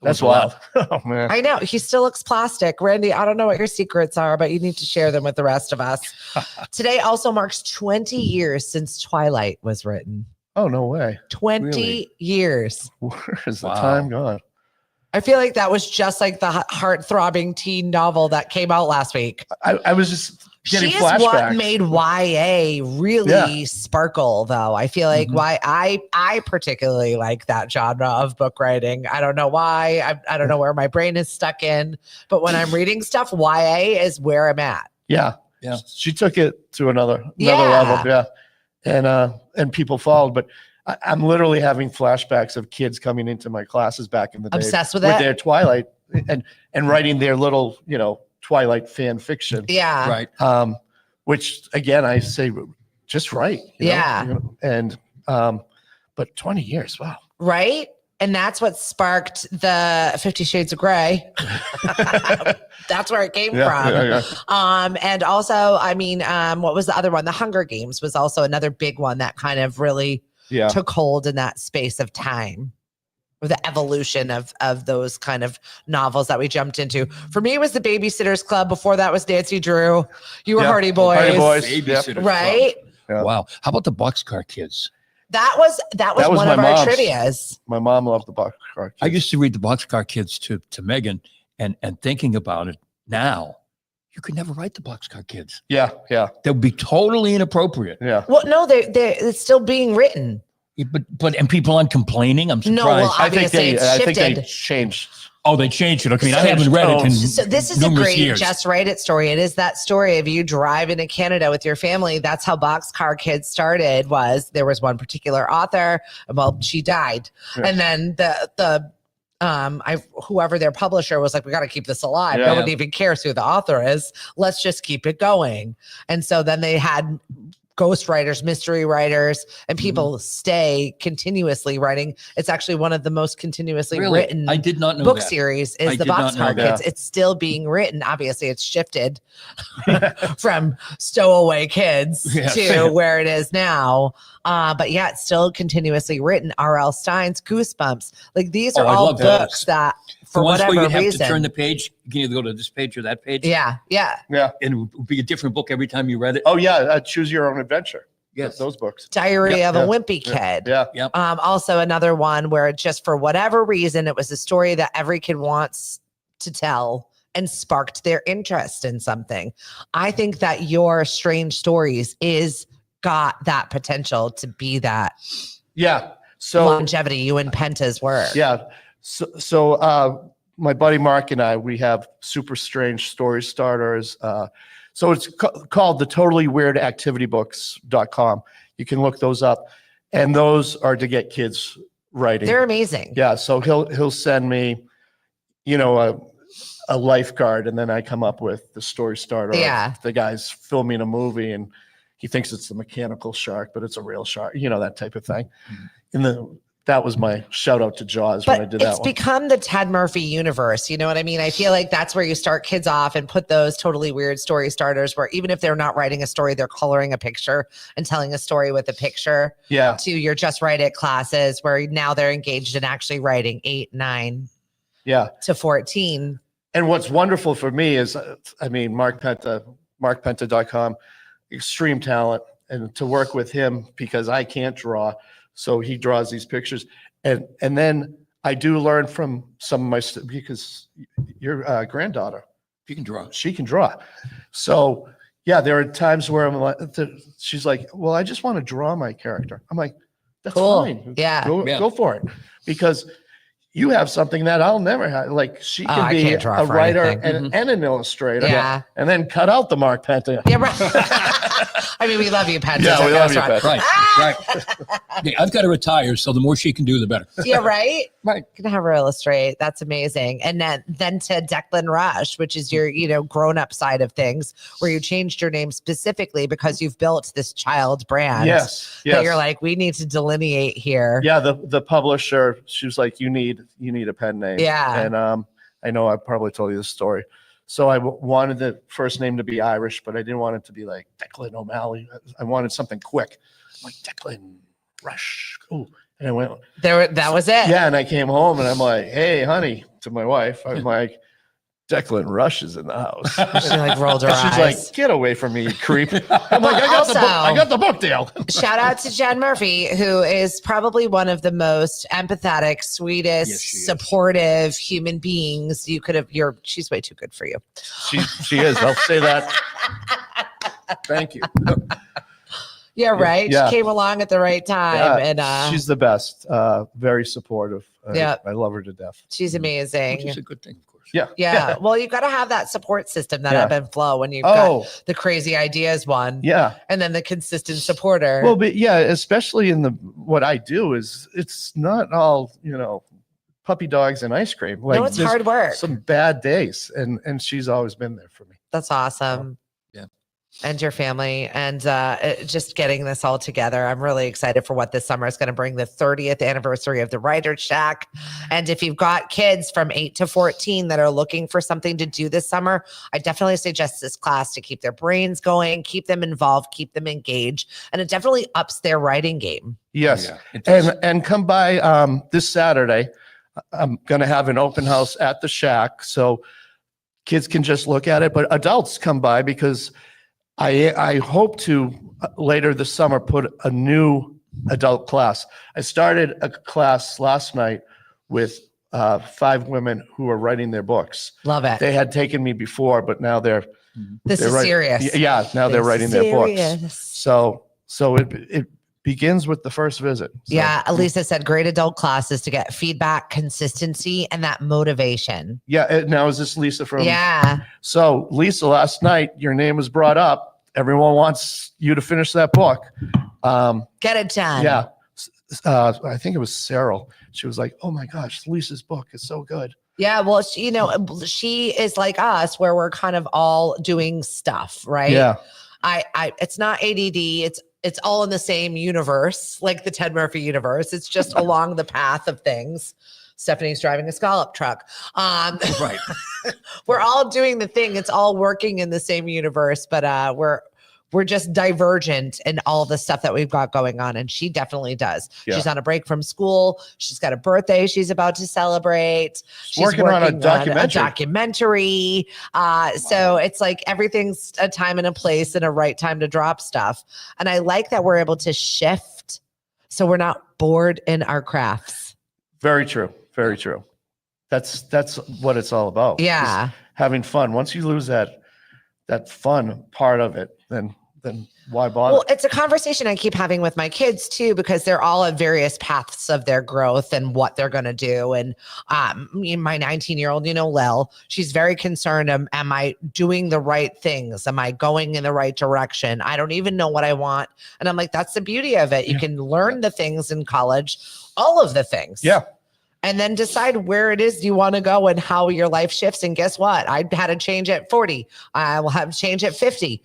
It That's was a lot. wild. Oh man. I know. He still looks plastic. Randy, I don't know what your secrets are, but you need to share them with the rest of us. Today also marks 20 years since Twilight was written. Oh no way. 20 Really? years. Where is the Wow. time gone? I feel like that was just like the heart-throbbing teen novel that came out last week. I was just getting She is flashbacks. what made YA really sparkle, though. I feel like Mhm. why I particularly like that genre of book writing. I don't know why. I don't know where my brain is stuck in, but when I'm reading stuff, YA is where I'm at. Yeah. Yeah. She took it to another Yeah. level. Yeah. And people followed. But I'm literally having flashbacks of kids coming into my classes back in the day Obsessed with with it. their Twilight and writing their little, Twilight fan fiction. Yeah. Right. Which again, I say just write. Yeah. And but 20 years, wow. Right. And that's what sparked the 50 Shades of Grey. That's where it came from. Yeah. And also, I mean, what was the other one? The Hunger Games was also another big one that kind of really Yeah. took hold in that space of time, or the evolution of those kind of novels that we jumped into. For me, it was the Babysitter's Club. Before that was Nancy Drew. You were Yeah. Hardy Boys, Hardy Boys. Babysitter's Club. right? Yeah. Wow. How about the Boxcar Kids? That was was one my of our mom's. trivias. My mom loved the Boxcar I Kids. used to read the Boxcar Kids to Megan, and thinking about it now, you could never write the Boxcar Kids. Yeah. That would be totally inappropriate. Yeah. Well, no, it's still being written. Yeah, But people aren't complaining. I'm surprised. No, well, I think obviously it's they shifted. changed. Oh, they changed it. I mean, I Changed haven't read it in tones. So this is a numerous great years. Just Write It story. It is that story of you driving to Canada with your family. That's how Boxcar Kids started. Was there was one particular author? Well, she died, Yeah. and then whoever their publisher was like, we got to keep this alive. Yeah. No one even cares who the author is. Let's just keep it going. And so then they had ghost writers, mystery writers, and people stay continuously writing. It's actually one of the most continuously Really? written I did not know book that. series is I the did not know Boxcar that. Kids. It's still being written. Obviously, it's shifted from Stowaway Kids Yes. to where it is now. But yeah, it's still continuously written. R.L. Stein's Goosebumps. Like these are I all love those. books that, The for ones where whatever you have reason, to turn the page, you can either go to this page or that page. yeah. Yeah. And it would be a different book every time you read it. Oh yeah. Choose Your Own Adventure. Yes. Those books. Diary Yeah, of a yeah, Wimpy Kid. Yeah. Also another one where just for whatever reason, it was a story that every kid wants to tell and sparked their interest in something. I think that your Strange Stories is got that potential to be that Yeah. So longevity. You and Penta's work. yeah. So my buddy Mark and I, we have super strange story starters. So it's called the Totally Weird Activity Books.com. You can look those up. And those are to get kids writing. They're amazing. Yeah. So he'll send me, a lifeguard, and then I come up with the story starter. of Yeah. The guy's filming a movie and he thinks it's the mechanical shark, but it's a real shark, that type of thing. And that was my shout out to Jaws when I But did it's that one. become the Ted Murphy universe. You know what I mean? I feel like that's where you start kids off and put those totally weird story starters where even if they're not writing a story, they're coloring a picture and telling a story with a picture, Yeah. to your Just Write It classes where now they're engaged in actually writing 8, 9 Yeah. to 14. And what's wonderful for me is, Mark Penta, markpenta.com, extreme talent. And to work with him because I can't draw. So he draws these pictures. And then I do learn from some of my, because your granddaughter, You can draw. she can draw. So yeah, there are times where I'm like, she's like, well, I just want to draw my character. I'm like, that's Cool. fine. Yeah. Go for it. Because you have something that I'll never have. Like she Oh, can I be can't draw a for writer anything. and an illustrator. Yeah. And then cut out the Mark Penta. Yeah, right. I mean, we love you, Penta. Yeah, we Don't love get you, us wrong. Penta. Right. Yeah, I've got to retire, so the more she can do, the better. Yeah, right? Right. Can have her illustrate. That's amazing. And then to Declan Rush, which is your, grown-up side of things, where you changed your name specifically because you've built this child brand. Yes. That you're like, we need to delineate here. Yeah. The publisher, she was like, you need a pen name. Yeah. And I know I probably told you this story. So I wanted the first name to be Irish, but I didn't want it to be like Declan O'Malley. I wanted something quick, like Declan Rush. Ooh. And I went, that was it. yeah. And I came home and I'm like, hey, honey, to my wife, I'm like, Declan Rush is in the house. She like rolled her And she's eyes. like, get away from me, you creep. I'm like, I got the book, Dale. Shout out to Jen Murphy, who is probably one of the most empathetic, sweetest, Yes, she is. supportive human beings you could have. She's way too good for you. She is. I'll say that. Thank you. Yeah, right. Yeah. She came along at the right time, Yeah, and she's the best. Very supportive. Yeah. I love her to death. she's amazing. Which is a good thing, of course. Yeah. Yeah. Well, you got to have that support system, that Yeah. ebb and flow when you've Oh, got the crazy ideas one, yeah. and then the consistent supporter. Well, but yeah, especially in what I do is it's not all, puppy dogs and ice cream. Like no, it's there's hard work. some bad days, and she's always been there for me. That's awesome. Yeah. And your family, and just getting this all together. I'm really excited for what this summer is going to bring, the 30th anniversary of the Writer's Shack. And if you've got kids from 8 to 14 that are looking for something to do this summer, I definitely suggest this class to keep their brains going, keep them involved, keep them engaged. And it definitely ups their writing game. Yes. Yeah, it does. And come by this Saturday. I'm going to have an open house at the Shack, so kids can just look at it, but adults come by because I hope to later this summer put a new adult class. I started a class last night with 5 women who are writing their books. Love it. They had taken me before, but now they're This they're is serious. Yeah, now they're writing their books. Serious. So it begins with the first visit. So, Yeah, Elisa said great adult classes to get feedback, consistency, and that motivation. Yeah. Now is this Lisa from? Yeah. So Lisa, last night your name was brought up. Everyone wants you to finish that book. Get it done. Yeah. I think it was Sarah. She was like, "Oh my gosh, Lisa's book is so good." Yeah, well, she is like us, where we're kind of all doing stuff, right? Yeah. It's not ADD. It's all in the same universe, like the Ted Murphy universe. It's just along the path of things. Stephanie's driving a scallop truck. Right. We're all doing the thing. It's all working in the same universe, but we're just divergent in all the stuff that we've got going on. And she definitely does. Yeah. She's on a break from school. She's got a birthday she's about to celebrate. She's Working on a documentary. So it's like everything's a time and a place and a right time to drop stuff. And I like that we're able to shift so we're not bored in our crafts. Very true. Very true. That's what it's all about. Yeah. is having fun. Once you lose that fun part of it, then why bother? Well, it's a conversation I keep having with my kids too, because they're all at various paths of their growth and what they're going to do. And my 19-year-old, Lil, she's very concerned. Am I doing the right things? Am I going in the right direction? I don't even know what I want. And I'm like, that's the beauty of it. You can learn the things in college, all of the things. Yeah. And then decide where it is you want to go and how your life shifts. And guess what? I had a change at 40. I will have change at 50.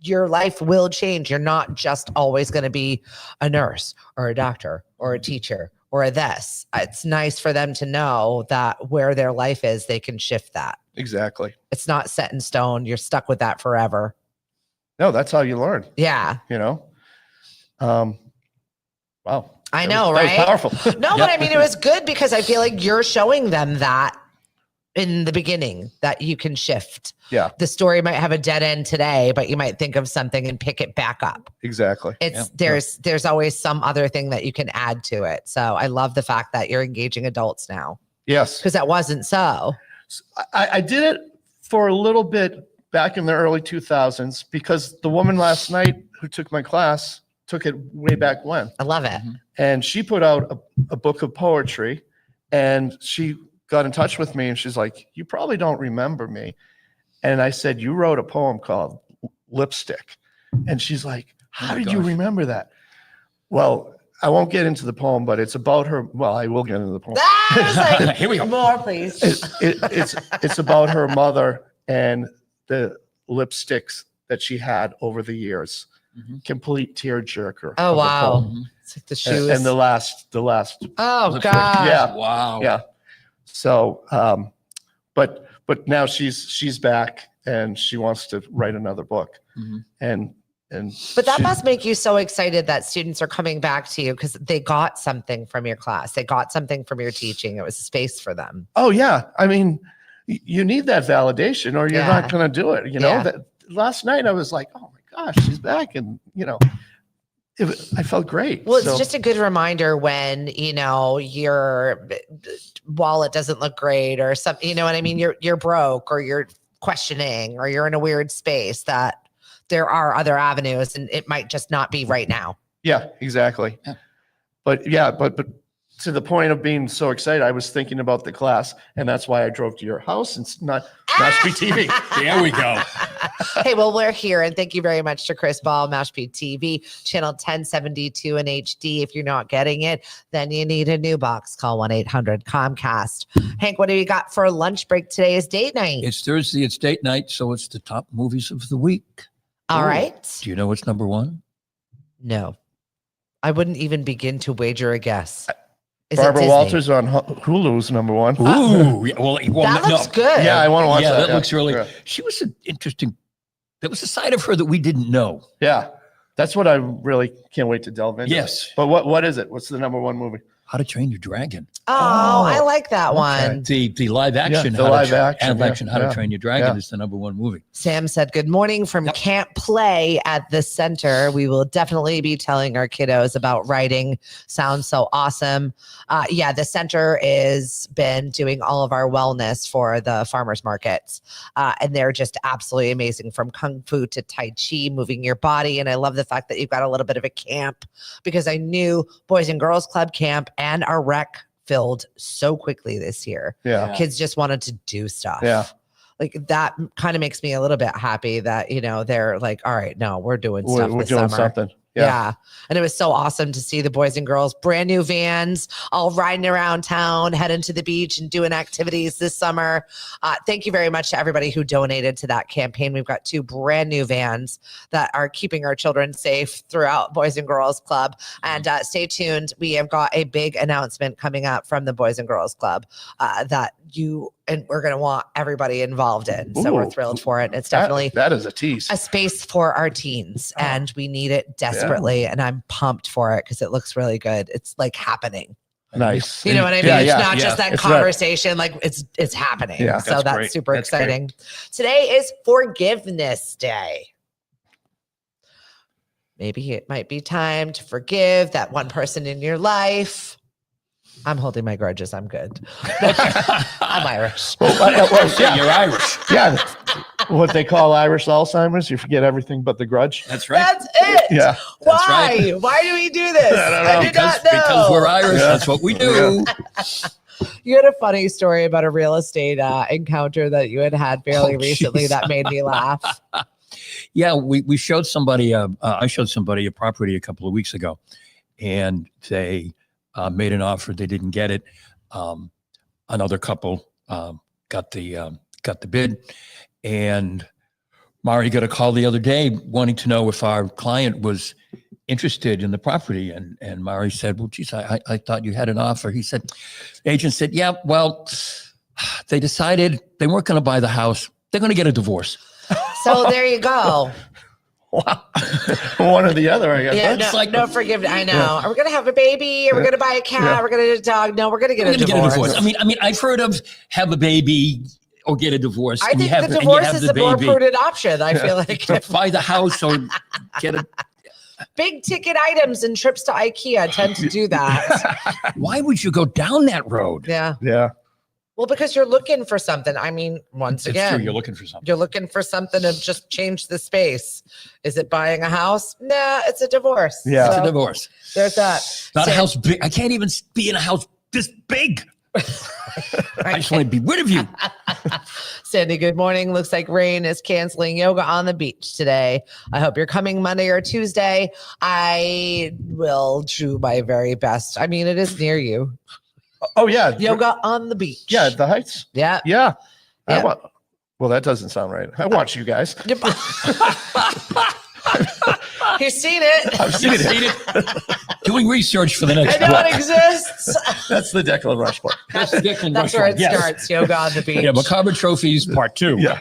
Your life will change. You're not just always going to be a nurse or a doctor or a teacher or a this. It's nice for them to know that where their life is, they can shift that. Exactly. It's not set in stone. You're stuck with that forever. No, that's how you learn. Yeah. Wow. I know, That was right? powerful. No, but I mean, it was good because I feel like you're showing them that in the beginning that you can shift. Yeah. The story might have a dead end today, but you might think of something and pick it back up. Exactly. There's always some other thing that you can add to it. So I love the fact that you're engaging adults now, Yes. because that wasn't so. I did it for a little bit back in the early 2000s because the woman last night who took my class took it way back when. I love it. And she put out a book of poetry, and she got in touch with me and she's like, "You probably don't remember me." And I said, "You wrote a poem called Lipstick." And she's like, "How did you remember that?" Well, I won't get into the poem, but it's about her. Well, I will get into the poem. I was like, Here we go. more, please. It's about her mother and the lipsticks that she had over the years. Complete tearjerker. Oh, of a wow. poem. It's like the shoes. And the last. Oh, Lipstick. God. Yeah. Wow. Yeah. So, but but now she's back and she wants to write another book. And But that she- must make you so excited that students are coming back to you because they got something from your class. They got something from your teaching. It was a space for them. Oh yeah. I mean, you need that validation or you're Yeah. not going to do it. You know, Yeah. that last night I was like, oh my gosh, she's back. And I felt great. Well, it's So, just a good reminder when, your wallet doesn't look great or something, you know what I mean? You're broke or you're questioning or you're in a weird space that there are other avenues and it might just not be right now. yeah, exactly. Yeah. But to the point of being so excited, I was thinking about the class and that's why I drove to your house and not Mashpee TV. There we go. Hey, well, we're here. And thank you very much to Chris Ball, Mashpee TV, channel 1072 in HD. If you're not getting it, then you need a new box. Call 1-800-COMCAST. Hank, what do you got for lunch break? Today is date night. It's Thursday. It's date night, so it's the top movies of the week. All right. Do you know what's number one? No, I wouldn't even begin to wager a guess. Is it Barbara Disney? Walters on Hulu's number one. Ooh, yeah, well, That looks good. Yeah, I want to watch yeah, that. that looks really. Yeah. She was an interesting. There was a side of her that we didn't know. Yeah, that's what I really can't wait to delve into. Yes. But what is it? What's the number one movie? How to Train Your Dragon. Oh, I like that one. The live action. the How live to, action, How yeah, to Train Your Dragon yeah. is the number one movie. Sam said, good morning from Yep. Camp Play at the center. We will definitely be telling our kiddos about writing. Sounds so awesome. Yeah, the center is been doing all of our wellness for the farmers markets. And they're just absolutely amazing, from Kung Fu to Tai Chi, moving your body. And I love the fact that you've got a little bit of a camp, because I knew Boys and Girls Club camp and our rec filled so quickly this year. Yeah. Kids just wanted to do stuff. Yeah. Like that kind of makes me a little bit happy that, they're like, all right, no, we're doing stuff We're this doing summer. something. Yeah. Yeah. And it was so awesome to see the boys and girls, brand new vans, all riding around town, heading to the beach and doing activities this summer. Thank you very much to everybody who donated to that campaign. We've got 2 brand new vans that are keeping our children safe throughout Boys and Girls Club. And stay tuned. We have got a big announcement coming up from the Boys and Girls Club that we're going to want everybody involved in. So we're Ooh. thrilled for it. It's definitely that is a tease. a space for our teens, and we need it desperately. And I'm pumped for it because it looks really good. It's like happening. Nice. You know what I mean? Yeah, It's yeah, not yeah. just that It's not- conversation. Like it's happening. Yeah, so that's great. super That's great. exciting. Today is Forgiveness Day. Maybe it might be time to forgive that one person in your life. I'm holding my grudges. I'm good. I'm Irish. yeah. You're Irish. Yeah. What they call Irish Alzheimer's. You forget everything but the grudge. That's right. That's it. Yeah. Why? right. Why do we do this? I don't know. I did not know. Because we're Irish. Yeah. That's what we do. You had a funny story about a real estate encounter that you had fairly Oh, recently geez. that made me laugh. Yeah, we showed somebody. I showed somebody a property a couple of weeks ago, and they made an offer. They didn't get it. Another couple got the bid, and Mari got a call the other day wanting to know if our client was interested in the property, and Mari said, "Well, geez, I thought you had an offer." He said, "Agent said, yeah, well, they decided they weren't going to buy the house. They're going to get a divorce." So there you go. Wow. One or the other, I guess. Yeah, It's no, like- no forgiveness. I know. Are we gonna have a baby? Are we gonna buy a cat? Yeah. We're gonna get a dog? No, we're gonna get, We're a, gonna divorce. get a divorce. I mean, I've heard of have a baby or get a divorce. I and you think have- the and you divorce have is the more baby. prudent option. I feel like Buy the house or get a. big ticket items and trips to IKEA tend to do that. Why would you go down that road? Yeah. Yeah. Well, because you're looking for something. I mean, once It's again, true. You're looking for something. you're looking for something to just change the space. Is it buying a house? Nah, it's a divorce. Yeah. It's So a divorce. there's that. Not a Sam- house big. I can't even be in a house this big. I just want to be rid of you. Sandy, good morning. Looks like rain is canceling yoga on the beach today. I hope you're coming Monday or Tuesday. I will do my very best. I mean, it is near you. Oh, yeah. Yoga on the beach. Yeah. The Heights. Yeah. Yeah. Yeah. Well, that doesn't sound right. I watch you guys. He's seen it. I've seen it. Doing research for the next I know book. it exists. That's the Declan Rush book. That's Declan That's Rush where one, it yes. starts. Yoga on the beach. Yeah, Macabre Trophies Part 2. Yeah.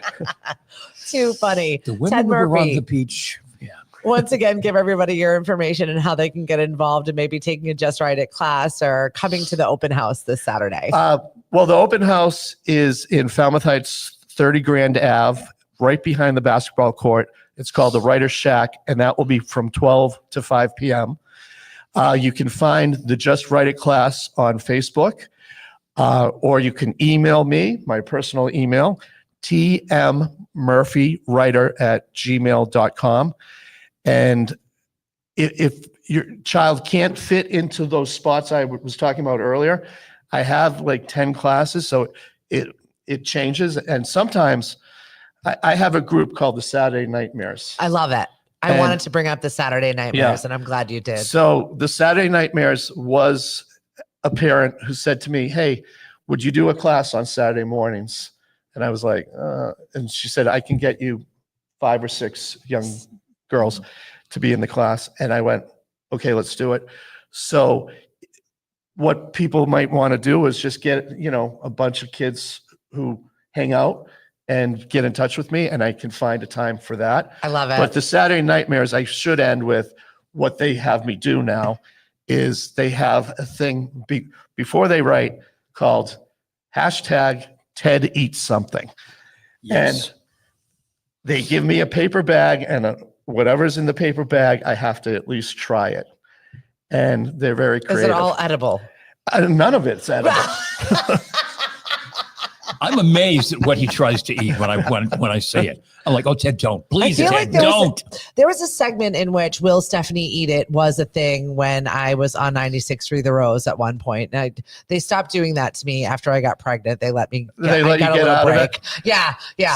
Too funny. The women Ted who were on Murphy. the beach. Yeah. Once again, give everybody your information and how they can get involved in maybe taking a Just Right It class or coming to the open house this Saturday. Well, the open house is in Falmouth Heights, 30 Grand Ave, right behind the basketball court. It's called the Writer's Shack, and that will be from 12 to 5 p.m. You can find the Just Write It class on Facebook, or you can email me, my personal email, tmmurphywriter@gmail.com. And if your child can't fit into those spots I was talking about earlier, I have like 10 classes, so it changes. And sometimes I have a group called the Saturday Nightmares. I love it. I And- wanted to bring up the Saturday Nightmares, and I'm glad you did. So the Saturday Nightmares was a parent who said to me, "Hey, would you do a class on Saturday mornings?" And I was like, and she said, "I can get you 5 or 6 young girls to be in the class." And I went, "Okay, let's do it." So what people might want to do is just get, a bunch of kids who hang out and get in touch with me, and I can find a time for that. I love it. But the Saturday Nightmares, I should end with what they have me do now is they have a thing before they write called #Ted Eats Something. Yes. And they give me a paper bag, and whatever's in the paper bag, I have to at least try it. And they're very Is creative. it all edible? None of it's edible. I'm amazed at what he tries to eat when I say it. I'm like, oh, Ted, don't. Please, feel Ted, like there was don't. There was a segment in which Will Stephanie Eat It was a thing when I was on 96.3 The Rose at one point. And they stopped doing that to me after I got pregnant. They let me They let you I got a get little out of break. Yeah.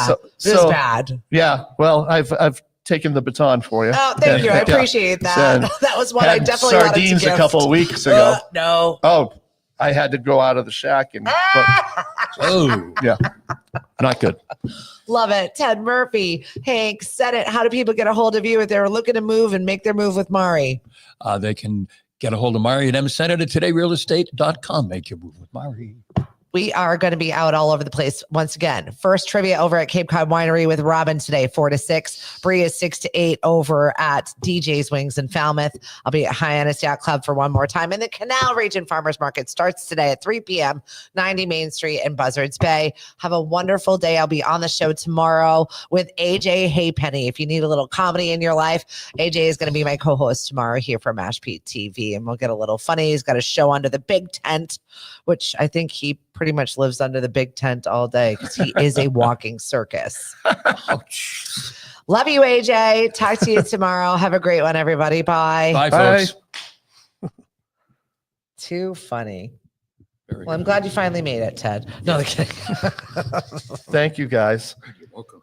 So- it was so- bad. Yeah. Well, I've taken the baton for you. Oh, thank you. I Yeah. appreciate that. So, That was one I Had definitely wanted to sardines gift. a couple of weeks ago. No. Oh, I had to go out of the shack and Oh, yeah, not good. Love it. Ted Murphy, Hank, said it. How do people get a hold of you if they're looking to move and make their move with Mari? they can get a hold of Mari at msenatedtodayrealestate.com. Make your move with Mari. We are going to be out all over the place once again. First trivia over at Cape Cod Winery with Robin today, 4 to 6. Bree is 6 to 8 over at DJ's Wings in Falmouth. I'll be at Hyannis Yacht Club for one more time. And the Canal Region Farmers Market starts today at 3 p.m., 90 Main Street in Buzzards Bay. Have a wonderful day. I'll be on the show tomorrow with AJ Haypenny. If you need a little comedy in your life, AJ is going to be my co-host tomorrow here for Mashpee TV. And we'll get a little funny. He's got a show under the big tent, which I think he pretty much lives under the big tent all day because he is a walking circus. Love you, AJ. Talk to you tomorrow. Have a great one, everybody. Bye. Bye, Bye. folks. Too funny. Very Well, I'm good. glad you finally made it, Ted. No, I'm kidding. Thank you, guys. You're welcome.